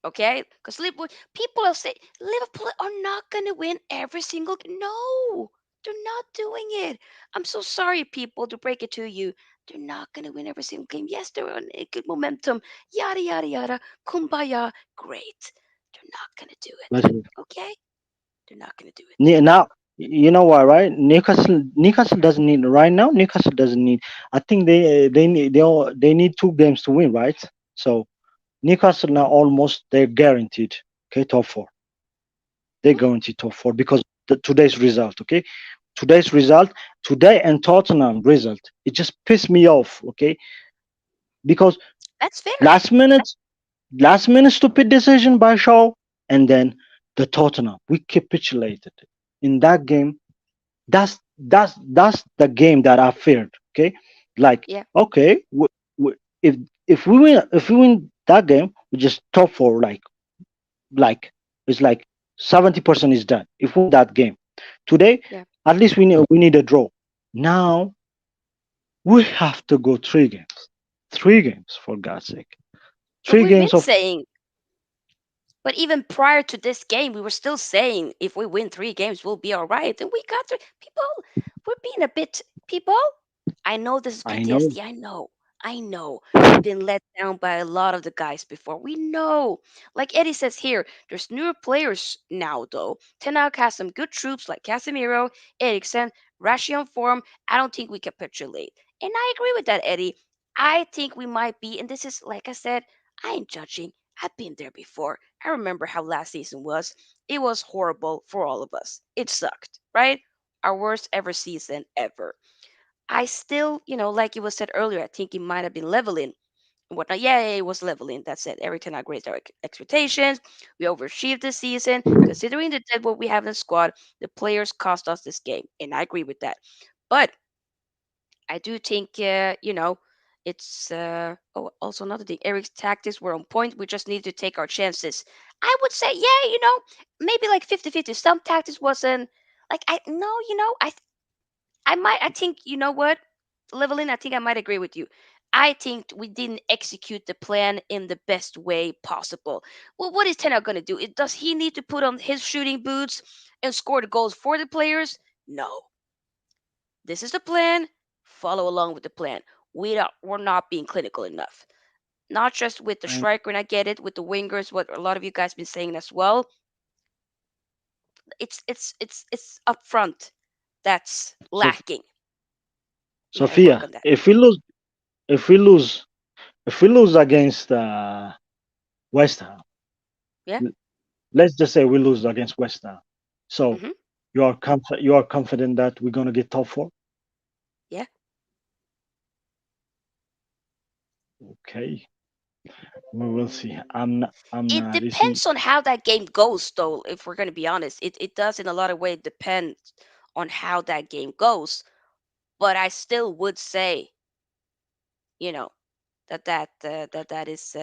Okay? Because Liverpool, people will say Liverpool are not going to win every single game. No, they're not doing it. I'm so sorry, people, to break it to you. They're not going to win every single game. Yes, they're on a good momentum. Yada, yada, yada. Kumbaya. Great. They're not going to do But it. Okay? They're not gonna do it. Now you know why, right? Newcastle doesn't need right now. Newcastle doesn't need. I think they need 2 games to win, right? So Newcastle now almost they're guaranteed. Okay, top four. They're Mhm. guaranteed top four because today's result. Okay, today's result today and Tottenham result. It just pissed me off. Okay, because That's fair. last minute last minute stupid decision by Shaw, and then the Tottenham we capitulated in that game. That's the game that I feared. Okay, like Yeah, okay, we, if if we win that game, we just top four. Like it's like 70% is done. If we win that game today, yeah. at least we need a draw. Now we have to go 3 games, 3 games for God's sake, But three we've been games of saying, but even prior to this game, we were still saying if we win 3 games, we'll be all right. And we got through. People, we're being a bit. People, I know this is I know. PTSD. I know. I know. We've been let down by a lot of the guys before. We know. Like Eddie says here, there's newer players now, though. Tenag has some good troops like Casemiro, Eriksen, Rashi on form. I don't think we capitulate. And I agree with that, Eddie. I think we might be, and this is, like I said, I ain't judging. I've been there before. I remember how last season was. It was horrible for all of us. It sucked, right? Our worst ever season ever. I still, like it was said earlier, I think it might have been leveling and whatnot. Yeah, it was leveling. That's it. Every time I raised our expectations, we overachieved this season. Considering the dead what we have in the squad, the players cost us this game, and I agree with that. But I do think, it's also another thing. Eric's tactics were on point. We just need to take our chances. I would say, yeah, maybe like 50-50. Some tactics wasn't like I no, I think what, leveling. I think I might agree with you. I think we didn't execute the plan in the best way possible. Well, what is Tenor gonna do? Does he need to put on his shooting boots and score the goals for the players? No, this is the plan. Follow along with the plan. We're not being clinical enough. Not just with the And striker, and I get it with the wingers. What a lot of you guys been saying as well. It's up front that's so lacking. We got to work Sophia, on that. if we lose, if we lose against West Ham, Yeah. l- let's just say we lose against West Ham. So Mhm. you are confident that we're gonna get top four? Yeah. Okay, we will see. I'm not. It You see, depends on how that game goes, though. If we're gonna be honest, it does in a lot of ways depend on how that game goes. But I still would say, you know, that is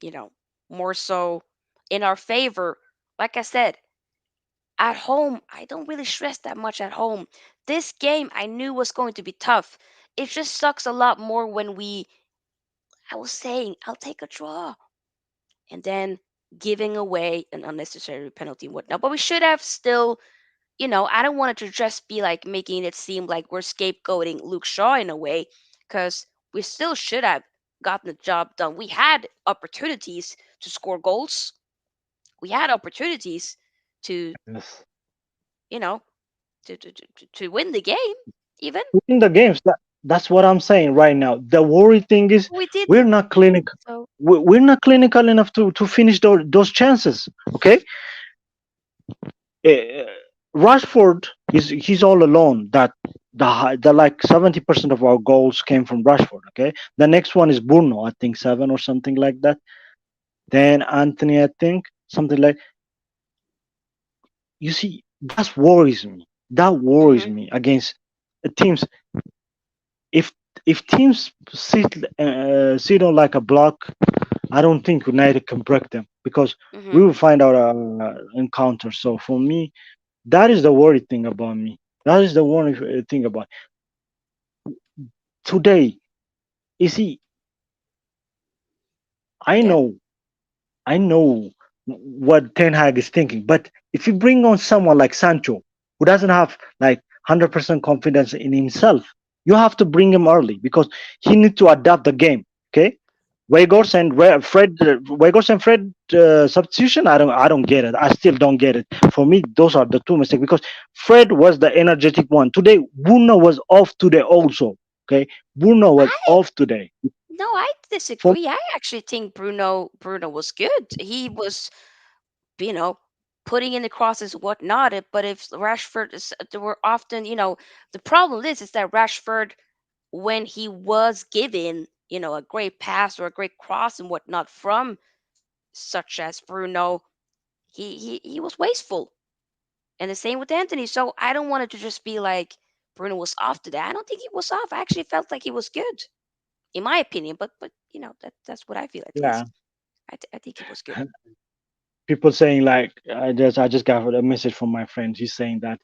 you know, more so in our favor. Like I said, at home, I don't really stress that much at home. This game I knew was going to be tough. It just sucks a lot more when I was saying, I'll take a draw. And then giving away an unnecessary penalty and whatnot. But we should have still, I don't want it to just be like making it seem like we're scapegoating Luke Shaw in a way, because we still should have gotten the job done. We had opportunities to score goals. We had opportunities to, yes. you know, to win the game, even. In the games, that's what I'm saying right now. The worry thing is We we're didn't. not clinical. So, We're not clinical enough to finish those chances. Okay, uh, Rashford he's all alone. That the like 70% of our goals came from Rashford. Okay, the next one is Bruno. I think 7 or something like that. Then Anthony, I think something like. You see, that worries me. That worries hmm me against teams. If if teams sit on like a block, I don't think United can break them because hmm we will find out encounter. So for me, that is the worry thing about me. That is the worry thing about today. You see, I yeah, know, I know what Ten Hag is thinking, but if you bring on someone like Sancho, who doesn't have like 100% confidence in himself, you have to bring him early because he needs to adapt the game. Okay, Weghorst and Fred substitution. I don't get it. I still don't get it. For me, those are the two mistakes because Fred was the energetic one. Today, Bruno was off today also. Okay, Bruno was I off today. No, I For disagree. I actually think Bruno was good. He was, you know, putting in the crosses, whatnot. But if Rashford is, there were often, the problem is that Rashford, when he was given, a great pass or a great cross and whatnot from such as Bruno, he was wasteful. And the same with Anthony. So I don't want it to just be like Bruno was off today. I don't think he was off. I actually felt like he was good, in my opinion. But that's what I feel at yeah, least. I think he was good. people saying like I just got a message from my friend. He's saying that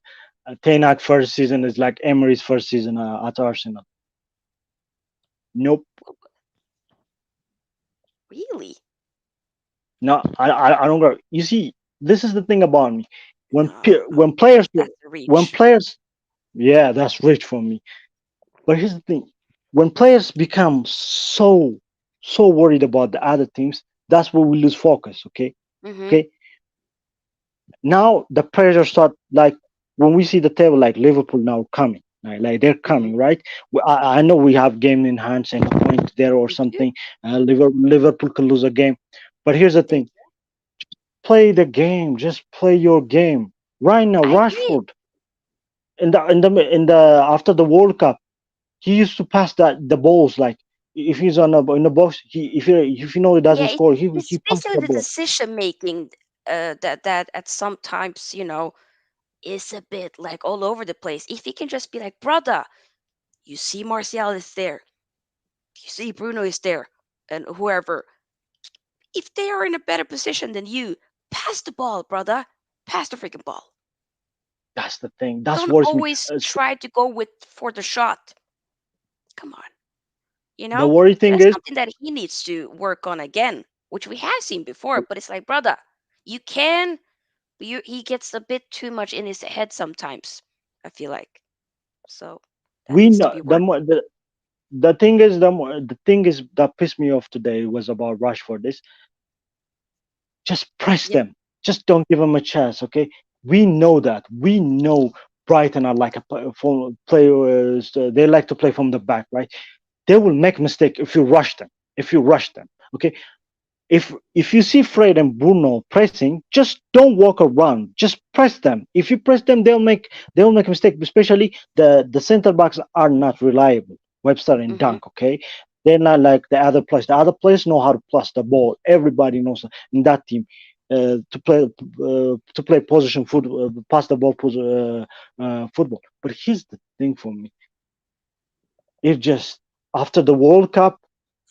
Ten Hag first season is like Emery's first season at Arsenal. Nope. Well, really? No, I don't go. You see, this is the thing about me. When No, no, when players that's a when reach. players yeah, that's rich for me. But here's the thing: when players become so worried about the other teams, that's where we lose focus. Okay, Mm-hmm. okay. Now the pressure start like when we see the table like Liverpool now coming, like they're Mm-hmm. coming, right? I know we have game in hands and a point there or We do. something. Liverpool could lose a game, but here's the They thing: do. play the game, just play your game. Right now, I agree. Rashford in the after the World Cup, he used to pass the balls like if he's on in the box, if you know he doesn't Yeah, score, he it's passed basically the the ball. decision making that at sometimes is a bit like all over the place. If he can just be like, brother, you see Martial is there, you see Bruno is there, and whoever, if they are in a better position than you, pass the ball, brother. Pass the freaking ball. That's the thing. That's Don't worries me. always try to go with for the shot. Come on, you The know? worry So thing that's is something that he needs to work on again, which we have seen before. But it's like, brother, you can, but he gets a bit too much in his head sometimes. I feel like so that we needs to know be worked. the thing is that pissed me off today was about Rashford. Is just press Yep. them. Just don't give them a chance. Okay, we know that. We know Brighton are like a players. They like to play from the back, right? They will make mistake if you rush them. If you rush them, okay. If you see Fred and Bruno pressing, just don't walk around. Just press them. If you press them, they'll make a mistake. Especially the center backs are not reliable. Webster and Mhm. Dunk, okay, they're not like the other players. The other players know how to plus the ball. Everybody knows in that team to play position foot, pass the ball, football. But here's the thing for me: it just after the World Cup,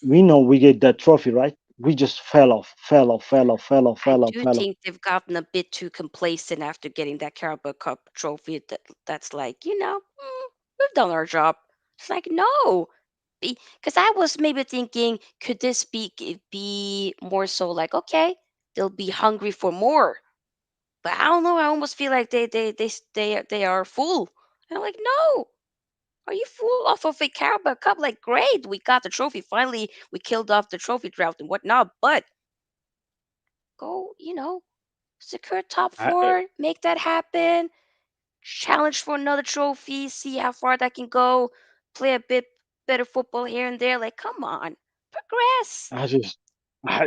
we know we get that trophy, right? We just fell off, fell off, fell off, fell off, I fell off, do fell off. think they've gotten a bit too complacent after getting that Carabao Cup trophy. That's like, we've done our job. It's like, no, because I was maybe thinking, could this be more so like, okay, they'll be hungry for more. But I don't know. I almost feel like they are full. And I'm like, no, are you full off of a Carabao Cup? Like, great, we got the trophy. Finally, we killed off the trophy drought and whatnot. But go, secure top I, four, make that happen. Challenge for another trophy, see how far that can go. Play a bit better football here and there. Like, come on, progress. I just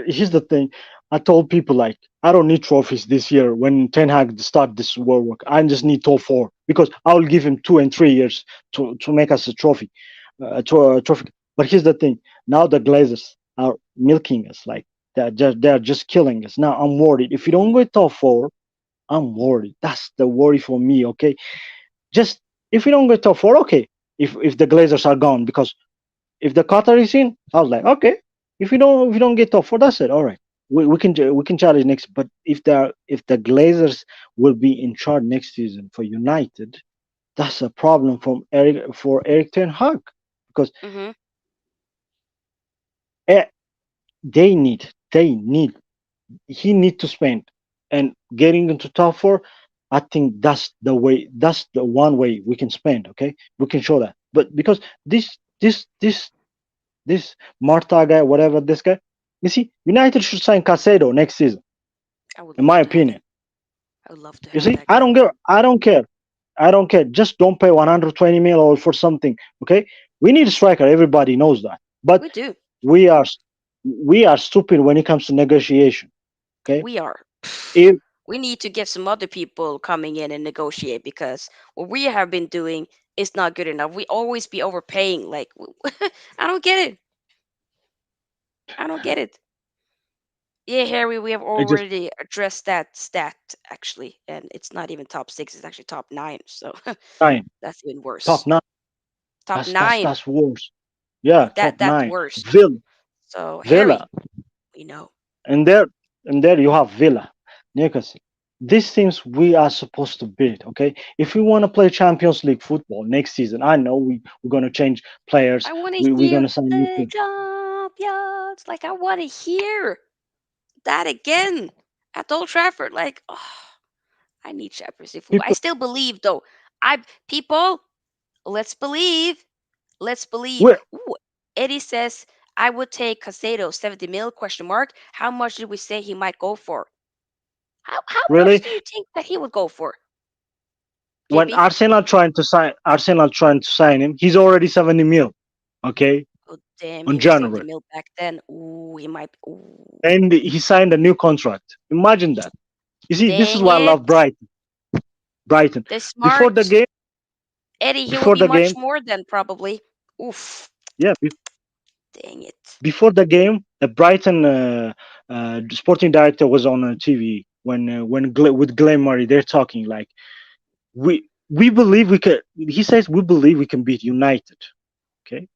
here's the thing. I told people like I don't need trophies this year when Ten Hag start this work. I just need top four because I will give him 2 and 3 years to make us a trophy, a trophy. But here's the thing. Now the Glazers are milking us like they're just killing us. Now I'm worried. If you don't Mm, go top four, I'm worried. That's the worry for me. Okay, just if we don't go top four, okay. If the Glazers are gone because if the Qatar is in, I was like, okay. If you don't get top four, that's it. All right, we can challenge next. But if the Glazers will be in charge next season for United, that's a problem for Eric Ten Hag because mm-hmm. eh, they need he need to spend and getting into top four. I think that's the way. That's the one way we can spend. Okay, we can show that. But because this this Marta guy, whatever this guy. You see, United should sign Casado next season, I would in love my to have him. opinion. I would love to You have see, that I guy. don't care. I don't care. I don't care. Just don't pay 120 mil or for something. Okay, we need a striker. Everybody knows that. But We do. we are we are stupid when it comes to negotiation. Okay, We are. if We need to get some other people coming in and negotiate because what we have been doing is not good enough. We always be overpaying. Like, I don't get it. I don't get it. Yeah, Harry, we have it just already addressed that stat actually, and it's not even top six; it's actually top nine. So nine, that's even top worse. nine. Top That's nine. that's worse. Yeah, top That's nine. worse. Villa, So Harry, Villa, we know. and there you have Villa, Newcastle. These teams we are supposed to beat. Okay, if we want to play Champions League football next season, I know we're gonna change players. I want to We're hear gonna sign new the players. champions. Like I want to hear that again at Old Trafford. Like, oh, I need Champions League football. I People, still believe though. I people, let's believe. Let's believe. we Ooh, Eddie says I would take Casado 70 mil question mark. How much did we say he might go for? How much really do you think that he would go for? when JP? Arsenal trying to sign him, he's already 70 mil. Okay, Oh damn, he on was 70 January, mil back then. Ooh, he might ooh. and he signed a new contract. Imagine that. You see, this is Dang why I it. love Brighton. Brighton. The Before the smart game, Eddie, he will before be the much game, more than probably. Oof. yeah, Dang it. before the game, the Brighton sporting director was on TV with Glenn Murray. They're talking like we believe we can. He says we believe we can beat United. Okay,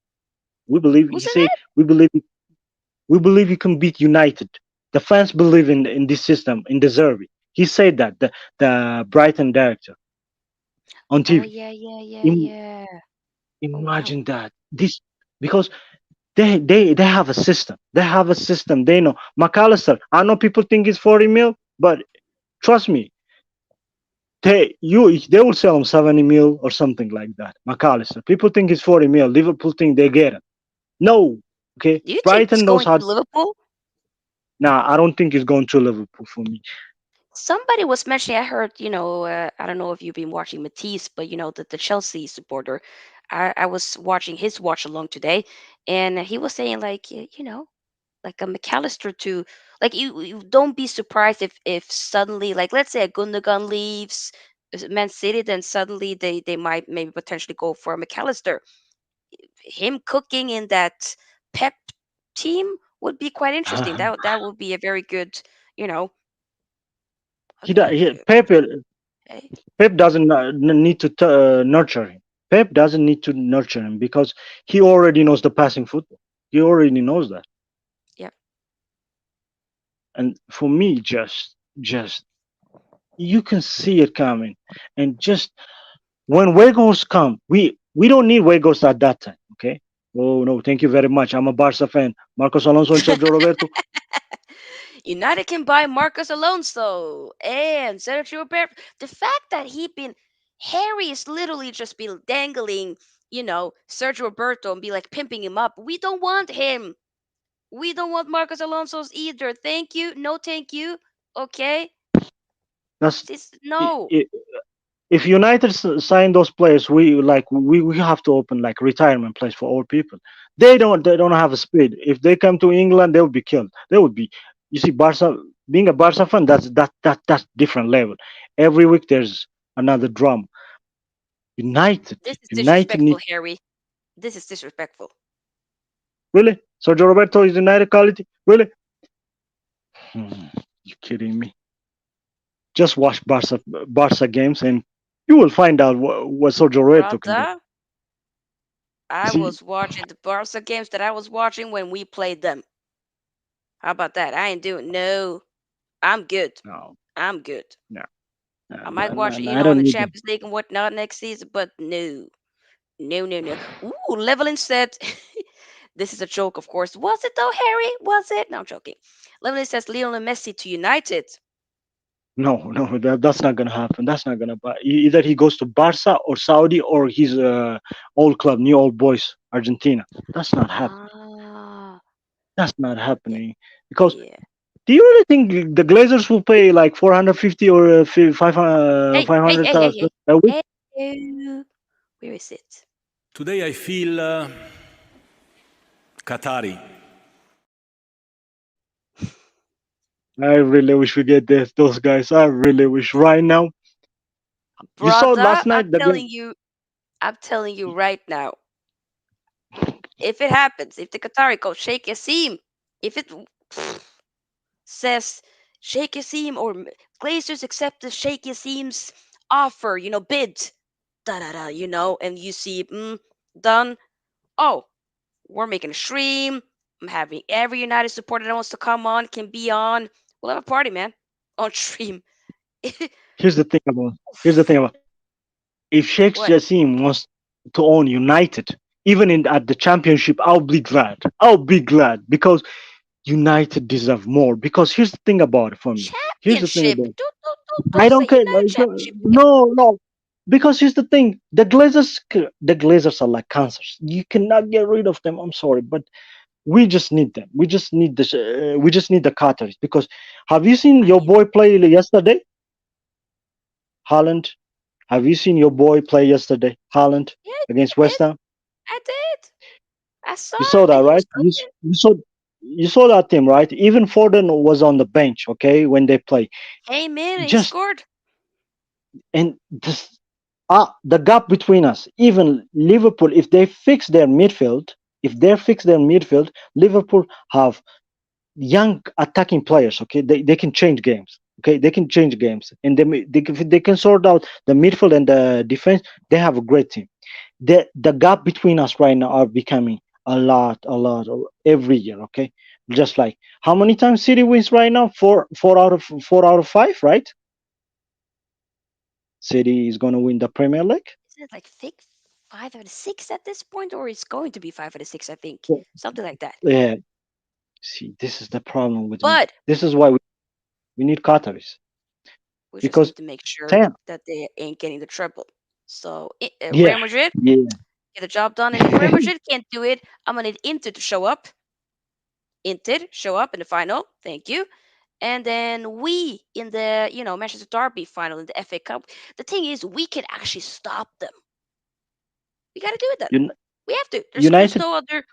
we believe. Who He said say that? we believe we can beat United. The fans believe in this system in the Derby. He said that the Brighton director on Oh TV. yeah, yeah, yeah, Im- yeah. Oh wow. Imagine that this because they have a system. They have a system. They know McAllister. I know people think it's 40 mil, but trust me, they will sell him 70 mil or something like that. McAllister. People think it's 40 mil. Liverpool think they get it. No. Okay. Do you think he's Brighton knows going how. to Liverpool? Nah, I don't think it's going to Liverpool for me. Somebody was mentioning, I heard, I don't know if you've been watching Matisse, but the Chelsea supporter, I was watching his watch along today, and he was saying like, like a McAllister to, like you don't be surprised if suddenly, like let's say a Gundogan leaves Man City, then suddenly they might maybe potentially go for a McAllister. Him cooking in that Pep team would be quite interesting. That would be a very good, you know, okay, hey. Pep doesn't need to nurture him. Pep doesn't need to nurture him because he already knows the passing football. He already knows that. Yep. And for me, just you can see it coming. And just when Wegos come, we don't need Wegos at that time. Okay. Oh no, thank you very much. I'm a Barca fan. Marcos Alonso and Sergio Roberto. United can buy Marcus Alonso and Sergio Roberto. The fact that he been Harry is literally just be dangling, Sergio Roberto and be like pimping him up. We don't want him. We don't want Marcus Alonso's either. Thank you. No, thank you. Okay. That's This i- no. i- if United sign those players, we have to open like retirement place for old people. They don't have a speed. If they come to England, they will be killed. They would be. You see, Barca being a Barca fan, that's different level. Every week there's another drum. United, This is United disrespectful, need Harry. This is disrespectful. really. Sergio Roberto is United quality, really? You kidding me? Just watch Barca games and you will find out what Sergio Roberto can do. Brother, You I see, was watching the Barca games that I was watching when we played them. How about that? I ain't doing no. I'm good. no, I'm good. no, no, I no, might no, watch it, no, I in don't the need them. Champions League and whatnot next season, but no. No, no, no. Ooh, Levelin said, this is a joke, of course. Was it though, Harry? Was it? No, I'm joking. Levelin says Lionel Messi to United. No, no, that's not gonna happen. That's not gonna. Either he goes to Barca or Saudi or he's old club, new old boys, Argentina. That's not Ah, happening. That's not Yeah, happening. Because yeah. do you really think the Glazers will pay like 450 or 500,000 Hey. a week? Hey, where is it? Today I feel Qatari. I really wish we get those guys. I really wish right now. You saw Brother, last night the game. I'm telling you right now, if it happens, if the Qatari coach Sheikh Yassim, if it says Sheikh Yassim or Glazers accept the Sheikh Yassim's offer, bid, da da da, and you see, done. Oh, we're making a stream. I'm having every United supporter that wants to come on can be on. We'll have a party, man, on stream. Here's the thing about. Here's the thing about. If Sheikh What? Jassim wants to own United, even in at the championship, I'll be glad. I'll be glad because United deserve more. Because here's the thing about it for me. Here's the thing Championship. about it. Don't I say don't care. United Like, Championship. no, no. Because here's the thing. The Glazers are like cancers. You cannot get rid of them. I'm sorry, but we just need them. We just need this. We just need the Qataris. Because have you seen I your mean, boy play yesterday, Haaland? Have you seen your boy play yesterday, Haaland, yeah, against I did. West Ham? I did. I saw You saw it, that, and he was right? cooking. You saw that team, right? Even Foden was on the bench, okay, when they play. Came in and he Just scored. and this the gap between us. Even Liverpool, if they fix their midfield, Liverpool have young attacking players. Okay, they can change games. Okay, they can change games, and they can sort out the midfield and the defense. They have a great team. The gap between us right now are becoming a lot every year. Okay, just like how many times City wins right now? Four out of five, right? City is gonna win the Premier League. Is it like thick 5 out of 6 at this point, or it's going to be 5 out of 6? I think So, something like that. yeah. See, this is the problem with me. But This is why we need Qataris we just because need to make sure Sam, that they ain't getting the treble. So yeah, Real Madrid yeah. get the job done, and if Real Madrid can't do it, I'm gonna need Inter to show up. Inter show up in the final. Thank you. And then we in the Manchester Derby final in the FA Cup. The thing is, we can actually stop them. We got to do it then. Un- We have to. There's United, no other.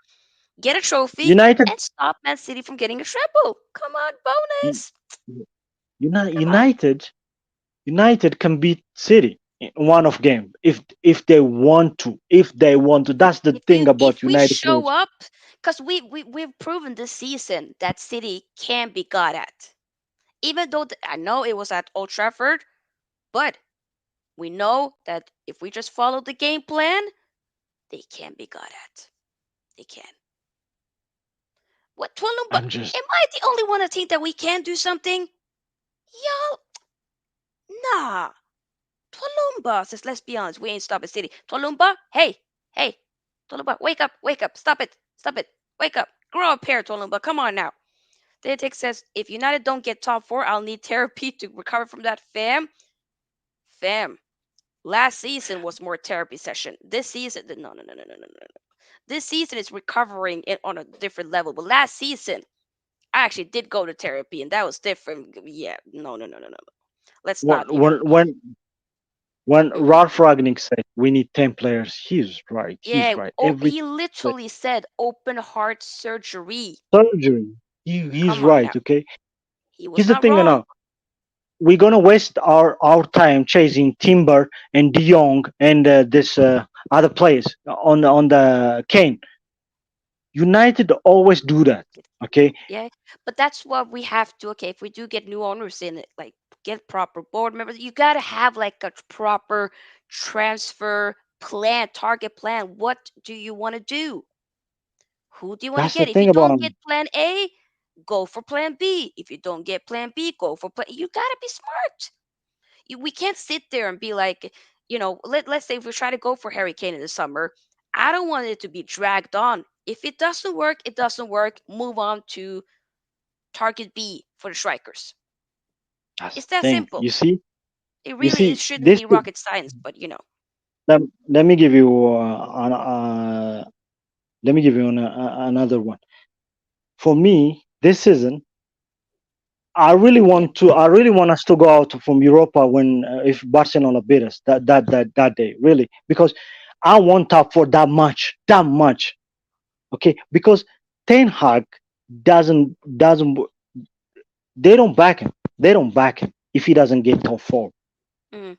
Get a trophy United, and stop Man City from getting a treble. Come on, U- bonus. Come on. United can beat City in one of game if they want to. If they want to, that's the thing If about we United show players. up, because we've proven this season that City can be got at. Even though I know it was at Old Trafford, but we know that if we just follow the game plan, they can be got at. They can. What Tolumba? I'm just Am I the only one that think that we can do something? Y'all, nah. Tolumba says, let's be honest, we ain't stopping City. Tolumba, hey, Tolumba, wake up, stop it, wake up, grow up here, Tolumba, come on now. Detex says, if United don't get top four, I'll need therapy to recover from that. Fam. Last season was more therapy session. This season, no. This season is recovering it on a different level. But last season, I actually did go to therapy, and that was different. Yeah, no. Let's when not when even. when when Mhm. Ralph Ragnick said we need 10 players, he's right. He's Yeah, right. Every he play- literally said open heart surgery. surgery, he's Come on now, right. Okay. he was Here's the not thing wrong. now. We're gonna waste our time chasing Timber and De Jong and this other players on the Kane. United always do that. Okay, Yeah, but that's what we have to. Okay, if we do get new owners in it, like get proper board members, you gotta have like a proper transfer plan, target plan. What do you want to do? Who do you want to that's the get? If you thing about don't him. get plan A, go for plan B. If you don't get plan B, go for plan. You gotta be smart. We can't sit there and be like, let's say if we try to go for Harry Kane in the summer, I don't want it to be dragged on. If it doesn't work, it doesn't work. Move on to target B for the strikers. That's It's the that thing. simple. You see, It shouldn't this. be rocket science, but Let me give you let me give you another one. For me, this season, I really want us to go out from Europa when if Barcelona beat us that day, really, because I want top for that much. Okay, because Ten Hag doesn't they don't back him. They don't back him if he doesn't get top four. Mm,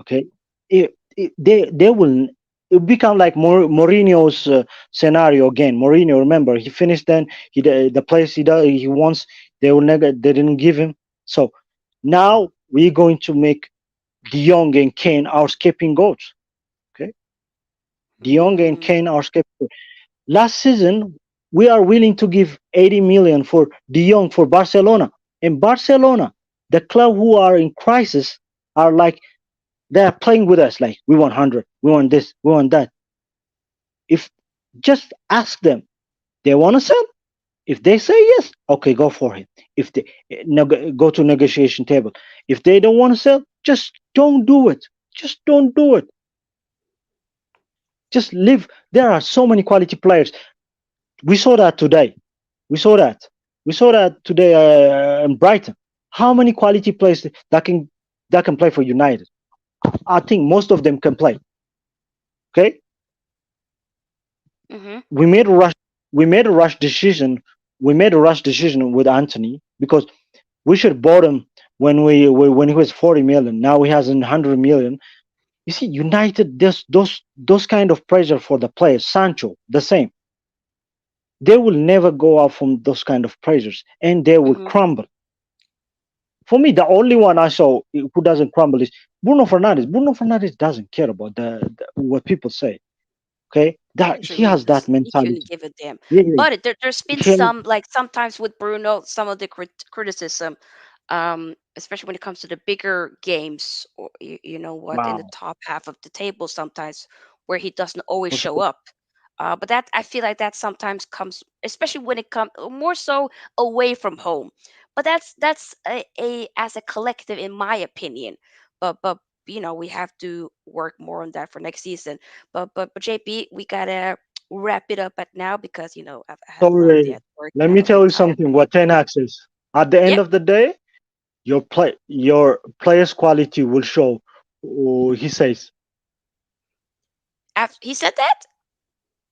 Okay, they will it become like Mourinho's scenario again. Mourinho, remember, he finished then the place he wants. They didn't give him. So now we're going to make De Jong and Kane our skipping goats. Okay, De Jong and mm, Kane our skipping. Last season we are willing to give 80 million for De Jong for Barcelona. And Barcelona, the club who are in crisis, are like they're playing with us like we want 100, we want this, we want that. If just ask them, they want to sell. If they say yes, okay, go for it. If they go to negotiation table. If they don't want to sell, just don't do it. Just don't do it. Just live. There are so many quality players. We saw that today. We saw that. We saw that today in Brighton. How many quality players that can play for United? I think most of them can play. Okay, mm-hmm. we made a rush. We made a rush decision. We made a rush decision with Anthony because we should have bought him when he was 40 million. Now he has 100 million. You see, United, those kind of pressure for the players. Sancho, the same. They will never go out from those kind of pressures, and they will Mm-hmm. crumble. For me, the only one I saw who doesn't crumble is Bruno Fernandes. Bruno Fernandes doesn't care about what people say. Okay, that He he really has that does. He couldn't mentality. give a damn. Yeah, yeah. But there's been He has, some, like sometimes with Bruno, some of the criticism, especially when it comes to the bigger games, or you know what, in the wow. top half of the table, sometimes where he doesn't always For show sure. up. But that, I feel like that sometimes comes, especially when it comes more so away from home. But that's a as a collective, in my opinion. But we have to work more on that for next season. But JP, we gotta wrap it up at now because I have a long day Sorry. at work Let and I'm me a bit tell you tired. something. What 10x is. At the end Yep. of the day, your player's quality will show. Oh, he says, He said that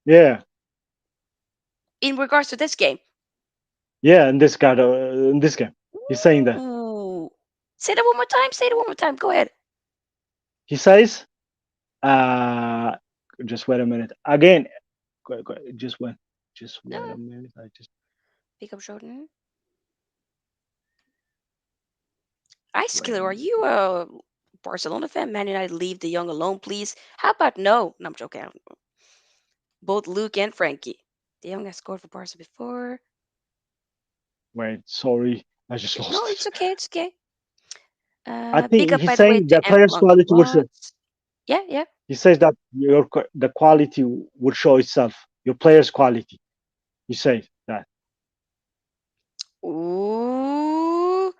yeah, in regards to this game. yeah. In this game, he's saying that. Ooh. Say that one more time. Say it one more time. Go ahead. He says, uh, just wait a minute. Again, just No, wait a minute. I just pick up Jordan. Ice wait a Killer, are minute. you a Barcelona fan? Man United, leave the young alone, please. How about no? No, I'm joking. Both Luke and Frankie. De Jong has scored for Barca before. Wait, sorry, I just No, lost it's it. okay. It's okay. I Big think up, he's by the way, saying to the M player's Blanc quality will show. Watts. Yeah, yeah. He says that the quality will show itself. Your player's quality. He says that. Ooh.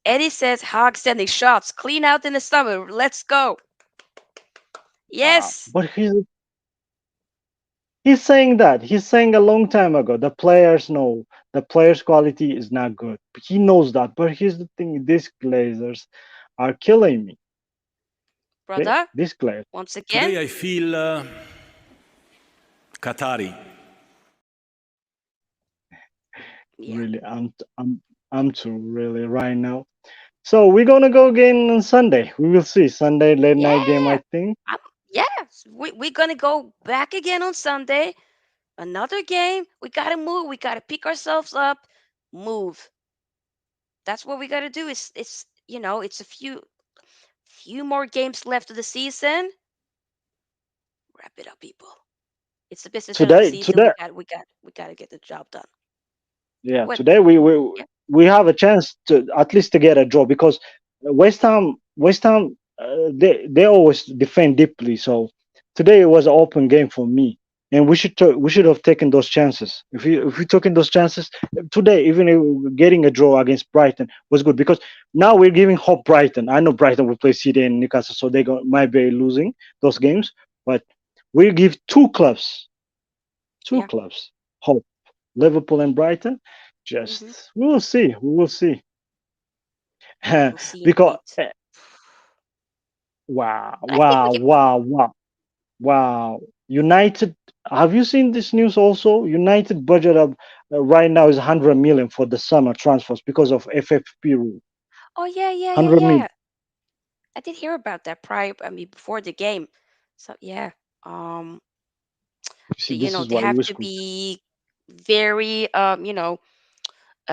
Eddie says Hog sending shots. Clean out in the summer. Let's go. Wow. Yes. But he's saying that. He's saying a long time ago. The players know the players' quality is not good. He knows that. But here's the thing: these Glazers are killing me. Okay, Brother, these Glazers. once again. Today I feel Qatari. Yeah. Really, I'm too really right now. So we're gonna go again on Sunday. We will see Sunday late night game. Yeah. I think. Yes. We're going to go back again on Sunday. Another game. We got to move. We got to pick ourselves up. Move. That's what we got to do. It's a few more games left of the season. Wrap it up, people. It's the business end of the season. Today, We got to get the job done. yeah, What? today Yeah. we have a chance to at least to get a draw because West Ham they always defend deeply. So today it was an open game for me, and we should have taken those chances. If we took in those chances today, even if getting a draw against Brighton was good because now we're giving hope Brighton. I know Brighton will play City and Newcastle, so might be losing those games, but we give two Yeah. clubs hope. Liverpool and Brighton. Hmm. Just we will see. We will see. We will see Because indeed. wow, But I think we wow, can. wow, wow, wow. United. Have you seen this news also? United budget of right now is 100 million for the summer transfers because of FFP rule. Oh yeah, yeah, yeah, 100 million. yeah. I did hear about that prior. I mean, before the game. So yeah. Um. See, You this know, is they why have we to screw. be very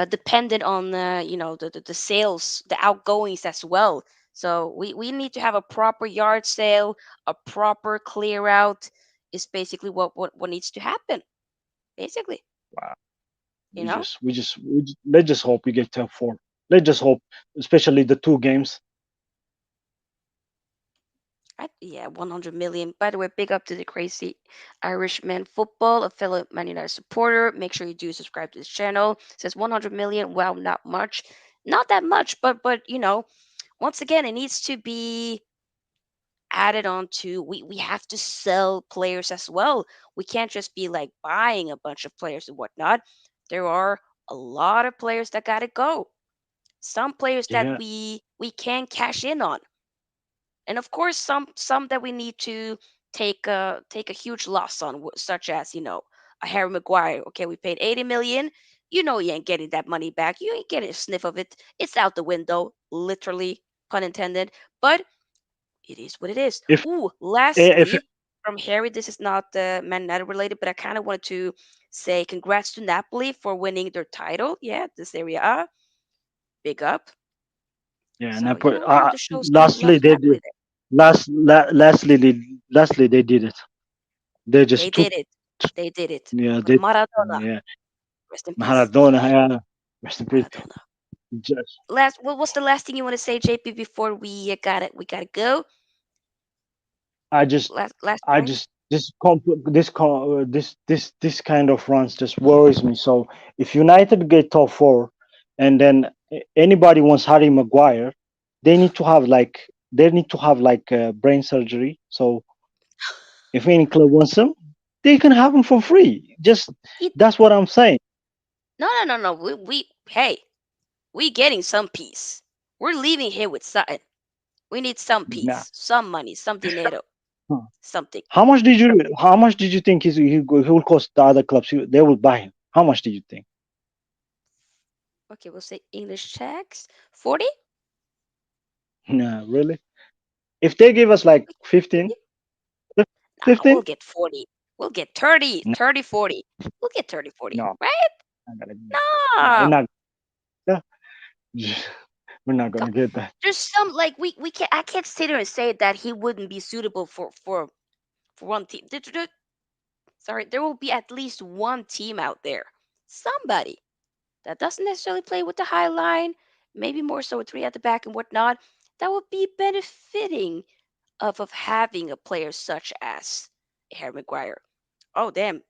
dependent on the sales, the outgoings as well. So we need to have a proper yard sale, a proper clear out is basically what needs to happen. Basically, Wow. you know. Let's just hope we get top four. Let's just hope, especially the two games. Yeah, 100 million. By the way, big up to the crazy Irishman football, a fellow Man United supporter. Make sure you do subscribe to this channel. It says 100 million. Well, not much, not that much, but once again, it needs to be added on to. We have to sell players as well. We can't just be like buying a bunch of players and whatnot. There are a lot of players that gotta go. Some players that Yeah. we can cash in on, and of course some that we need to take a huge loss on, such as a Harry Maguire. Okay, we paid 80 million. You ain't getting that money back. You ain't getting a sniff of it. It's out the window, literally, pun intended. But it is what it is. If Ooh, if lastly, from Harry, this is not Man United related, but I kind of wanted to say congrats to Napoli for winning their title. Yeah, the Serie A, big up. yeah, So Napoli. we have to show some love Lastly, to they Napoli did. there. Lastly, they did it. They They just took. did it. They did it. Yeah, they. Maradona, Yeah, rest in peace. Maradona. Yeah, rest in peace. Maradona. Just Last, what's the last thing you want to say, JP, before we got it? We gotta go. I just Last I point. just this kind of runs just worries me. So if United get top four, and then anybody wants Harry Maguire, they need to have like brain surgery. So if any club wants him, they can have him for free. Just He, that's what I'm saying. no, no, no, no. We hey, we getting some peace. We're leaving here with something. We need some Nah. peace, some money, some dinero, Huh. something. How much did you think he will cost the other clubs? They will buy him. How much did you think? Okay, we'll say English checks. 40? Nah, really? If they give us like 15, No, 15? we'll get 40. We'll get 30, No, 30, 40. We'll get 30, 40, no, right? not gonna, no, No. yeah, we're not Come. gonna get that. There's some like we can't. I can't sit here and say that he wouldn't be suitable for one team. Sorry, there will be at least one team out there, somebody that doesn't necessarily play with the high line, maybe more so with three at the back and whatnot, that would be benefiting of having a player such as Harry Maguire. Oh damn.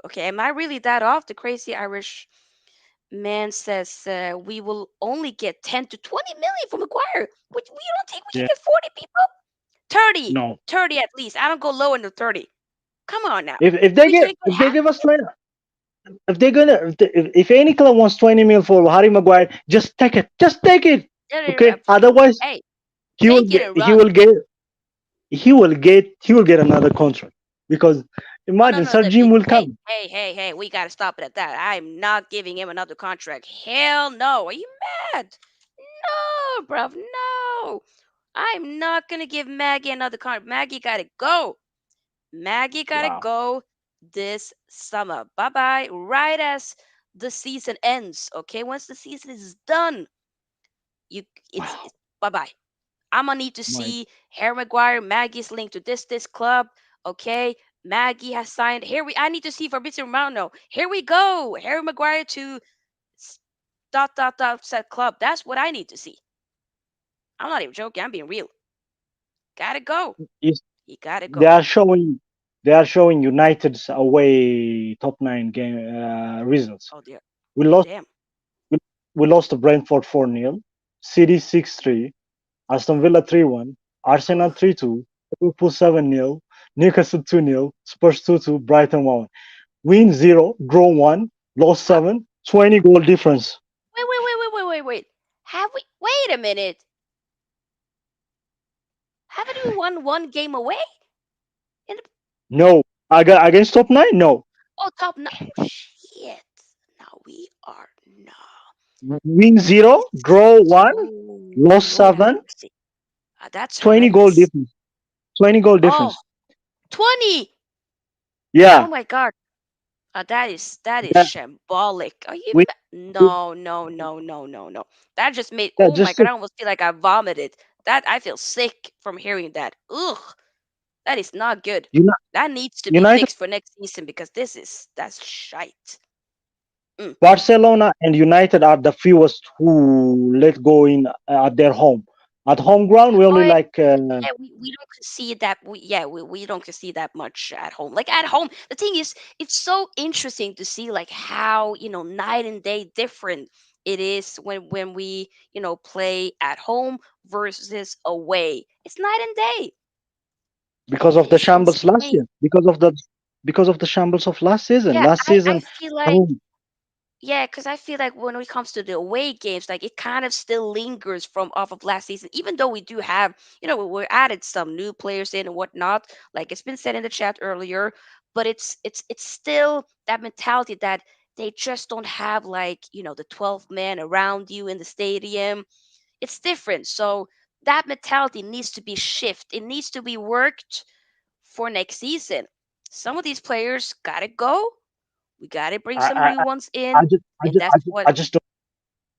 Okay, am I really that off? The crazy Irish man says we will only get 10 to 20 million from Maguire. Which we don't think we can Yeah, get 40 people. 30. no. 30 at least. I don't go lower than 30. Come on now. If We can get if they half. give us 20, if they're gonna if any club wants 20 mil for Harry Maguire, just take it. No, no, no, Okay. Otherwise, hey, he will take it get and he run. will get he will get another contract because Oh no, imagine no, Sir the Jim big. will Hey, come. hey, hey, hey. We gotta stop it at that. I'm not giving him another contract. Hell no. Are you mad? No, bruv. No. I'm not gonna give Maggie another contract. Maggie gotta go. Maggie gotta Wow. go this summer. Bye bye. Right as the season ends. Okay, once the season is done, you Wow. it's bye bye. I'm gonna need to My see Harry Maguire. Maggie's linked to this club. Okay, Maggie has signed. Here we. I need to see Fabrizio Romano. Here we go. Harry Maguire to s- dot dot dot set club. That's what I need to see. I'm not even joking. I'm being real. Gotta go. is He gotta they go. are showing they are showing United's away top nine game results. Oh dear. We Oh lost damn. we, we lost to Brentford 4-0, City 6-3, Aston Villa 3-1, Arsenal Ooh. 3-2, Liverpool 7-0, Newcastle 2-0, Spurs 2-2, Brighton 1. Win 0, draw 1. lost Huh? 7, 20 goal difference. Wait. Have we? Wait a minute. Haven't we won one game away? In the, No, I got against top 9. No, oh, top nine. Oh, shit. Now we are no. win That 0, is. draw 1, Oh, lost Lord have 7, mercy. That's 20 goal horrendous. difference. 20 goal Oh, difference. 20. Oh Yeah, my God. That is that, shambolic. Are you? we, we- No. That just made. yeah, Oh my just God. I almost feel like I vomited. That I feel sick from hearing that. Ugh. That is not good. That needs to be United, fixed for next season because that's shite. Mm. Barcelona, and United are the fewest who let go in at their home. At home ground, we Oh, only like yeah, we don't concede that. We don't concede that much at home. Like at home, the thing is, it's so interesting to see like how night and day different it is when we play at home versus away. It's night and day. because of the It's shambles last insane. year, because of the shambles of last season. Yeah, Last I season, feel I like. mean, Yeah, because I feel like when it comes to the away games, like it kind of still lingers from off of last season, even though we do have, we added some new players in and whatnot. Like it's been said in the chat earlier, but it's still that mentality that they just don't have like, the 12 men around you in the stadium. It's different. So that mentality needs to be shifted. It needs to be worked for next season. Some of these players gotta go. We gotta bring I, some I, new ones I in, just, I and just, that's what.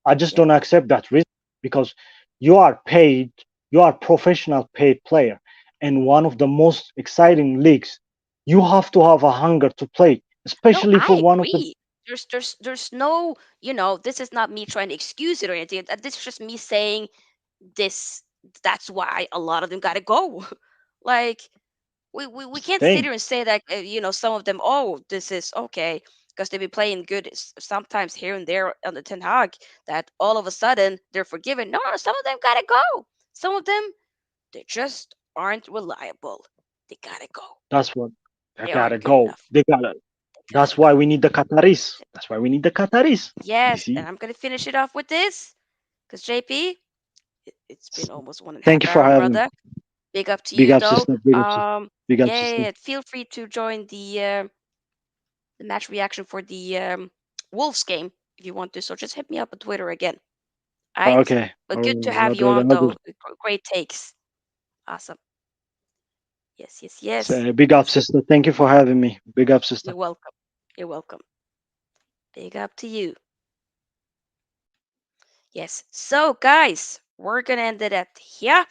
I just Yeah. don't accept that risk because you are paid, you are professional paid player in one of the most exciting leagues. You have to have a hunger to play, No, especially for I one of the agree. There's no, this is not me trying to excuse it or anything. This is just me saying this. That's why a lot of them gotta go. Like we can't sit thing. here and say that some of them. Oh, this is okay because they've been playing good sometimes here and there on the Ten Hag. That all of a sudden they're forgiven. No, some of them gotta go. Some of them they just aren't reliable. They gotta go. That's what they They gotta aren't good go. enough. They gotta. They That's gotta why go. we need the Qataris. That's why we need the Qataris. You Yes, and see. I'm gonna finish it off with this because JP, it's been almost one and a Thank half you for hour, having me. brother. Big up to Big you up, though. sister. Big up, sister. Big up, sister. Yeah. Feel free to join the match reaction for the Wolves game if you want to. So just hit me up on Twitter again. All right. Okay. But good to I'll have you do it. on I'll do though. it. Great takes. Awesome. Yes. So, big up, sister. Thank you for having me. Big up, sister. You're welcome. You're welcome. Big up to you. Yes. So guys, we're gonna end it at here.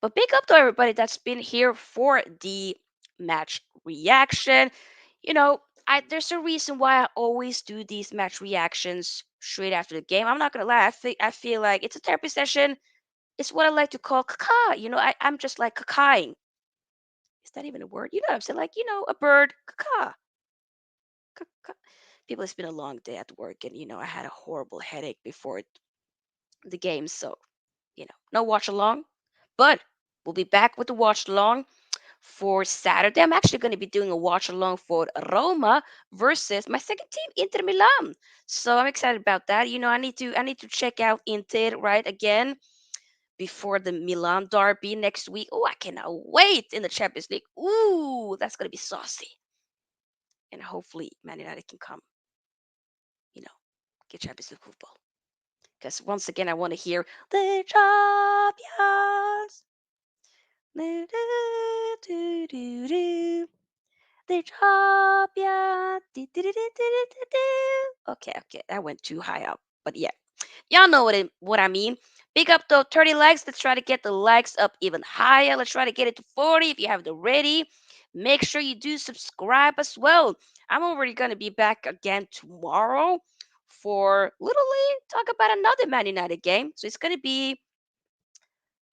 But big up to everybody that's been here for the match reaction. You know, there's a reason why I always do these match reactions straight after the game. I'm not gonna lie, I feel like it's a therapy session. It's what I like to call caca. I'm just like cacaing. Is that even a word? You know what I'm saying? Like, a bird, caca. Caca. People, it's been a long day at work, and I had a horrible headache before the game, so no watch along. But we'll be back with the watch along for Saturday. I'm actually going to be doing a watch along for Roma versus my second team, Inter Milan. So I'm excited about that. I need to check out Inter right again before the Milan derby next week. Oh, I cannot wait in the Champions League. Ooh, that's going to be saucy. And hopefully Man United can come, you know, get Champions League football. Because once again, I want to hear the champions. Do, do, do, do, do. The champion. Do, do, do, do, do, do, do. Okay, that went too high up. But yeah, y'all know what I mean. Big up to 30 likes. Let's try to get the likes up even higher. Let's try to get it to 40 if you have it already. Make sure you do subscribe as well. I'm already gonna be back again tomorrow for literally talk about another Man United game. So it's gonna be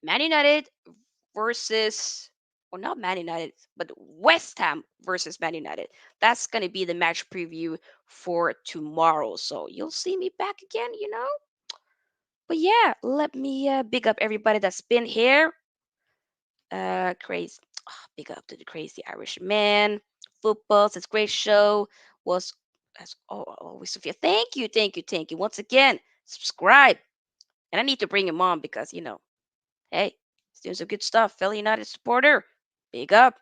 Man United versus, well, not Man United, but West Ham versus Man United. That's going to be the match preview for tomorrow. So you'll see me back again. But yeah, let me big up everybody that's been here. Crazy. Big up to the crazy Irish man. Footballs, it's a great show. Was As always, Sophia. Thank you, thank you, thank you. Once again, subscribe. And I need to bring him on because, hey, he's doing some good stuff. Fellow United supporter. Big up.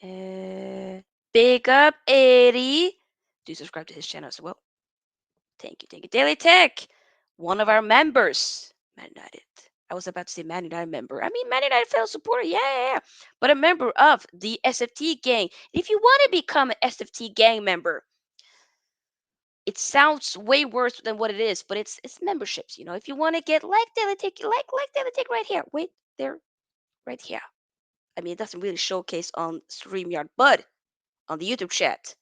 Uh, big up, Eddie. Do subscribe to his channel as well. Thank you, thank you. Daily Tech, one of our members. Man United. I was about to say Man United member. I mean, Man United fellow supporter. Yeah, yeah, yeah. But a member of the SFT gang. If you want to become an SFT gang member, it sounds way worse than what it is, but it's memberships. If you want to get like Daily Tech, like Daily Tech right here. Wait, there, right here. I mean, it doesn't really showcase on StreamYard, but on the YouTube chat,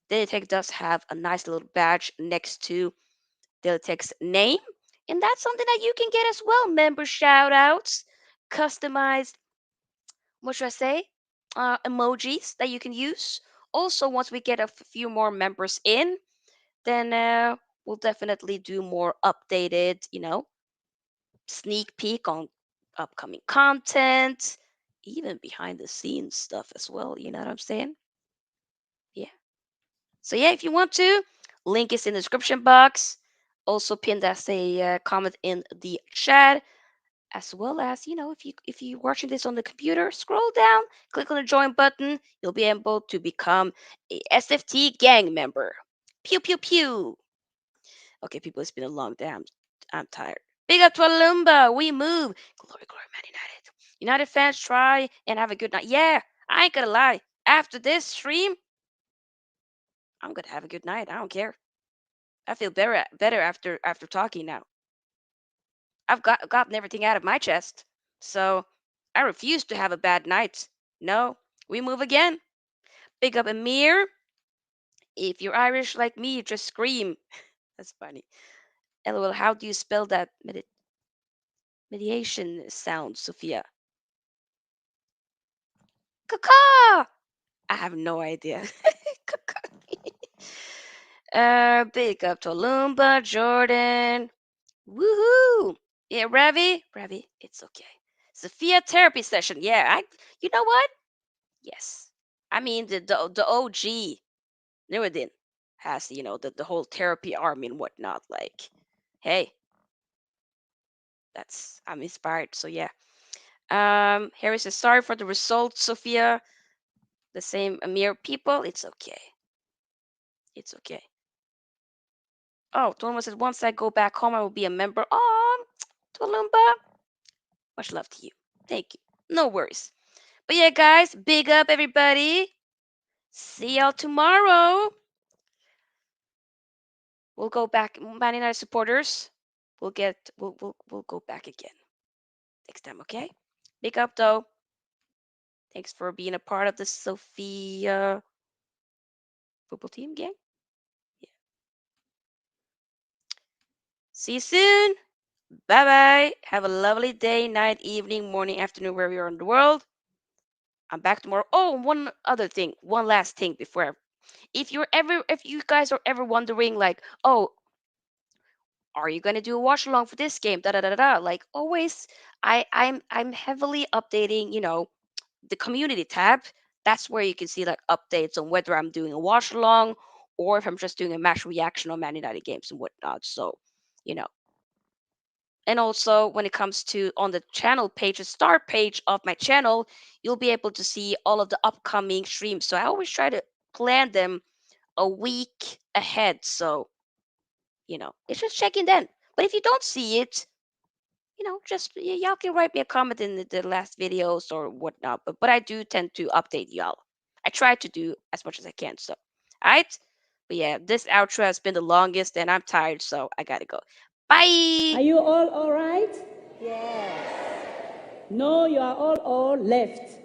Daily Tech does have a nice little badge next to Daily Tech's name. And that's something that you can get as well. Member shout outs, customized, what should I say? Emojis that you can use. Also, once we get a few more members in, then we'll definitely do more updated, sneak peek on upcoming content, even behind the scenes stuff as well. You know what I'm saying? Yeah. So yeah, if you want to, link is in the description box. Also pinned as a comment in the chat, as well as if you're watching this on the computer, scroll down, click on the join button. You'll be able to become a SFT gang member. Pew pew pew. Okay, people, it's been a long day. I'm tired. Big up to Alumba. We move. Glory, glory, man United. United fans, try and have a good night. Yeah, I ain't gonna lie. After this stream, I'm gonna have a good night. I don't care. I feel better after talking now. I've gotten everything out of my chest. So I refuse to have a bad night. No, we move again. Big up Amir. If you're Irish like me, you just scream. That's funny. LOL, how do you spell that mediation sound, Sophia? Caca! I have no idea. Big up to Lumba, Jordan. Woohoo! Yeah, Ravi, it's okay. Sophia therapy session. Yeah, You know what? Yes. I mean the OG Nuruddin has the whole therapy army and whatnot. Like, hey, I'm inspired. So yeah. Harry says sorry for the results, Sophia. The same Amir people. It's okay. It's okay. Oh, Toluma says once I go back home, I will be a member. Oh, Tolumba. Much love to you. Thank you. No worries. But yeah, guys, big up everybody. See y'all tomorrow. We'll go back, Man United supporters. We'll go back again next time, okay? Big up though. Thanks for being a part of the Sofia football team gang. Yeah. See you soon. Bye bye. Have a lovely day, night, evening, morning, afternoon, wherever you are in the world. I'm back tomorrow. Oh, one other thing, one last thing before if you guys are ever wondering, like, oh, are you gonna do a watch along for this game? Da da da da. Da. Like always, I'm heavily updating. The community tab. That's where you can see like updates on whether I'm doing a watch along or if I'm just doing a match reaction on Man United games and whatnot. So, you know. And also when it comes to on the channel page, the start page of my channel, you'll be able to see all of the upcoming streams. So I always try to plan them a week ahead. So, it's just checking then. But if you don't see it, just y'all can write me a comment in the last videos or whatnot. But I do tend to update y'all. I try to do as much as I can. So, alright. But yeah, this outro has been the longest, and I'm tired, so I gotta go. Bye. Are you all right? Yes. No, you are all left.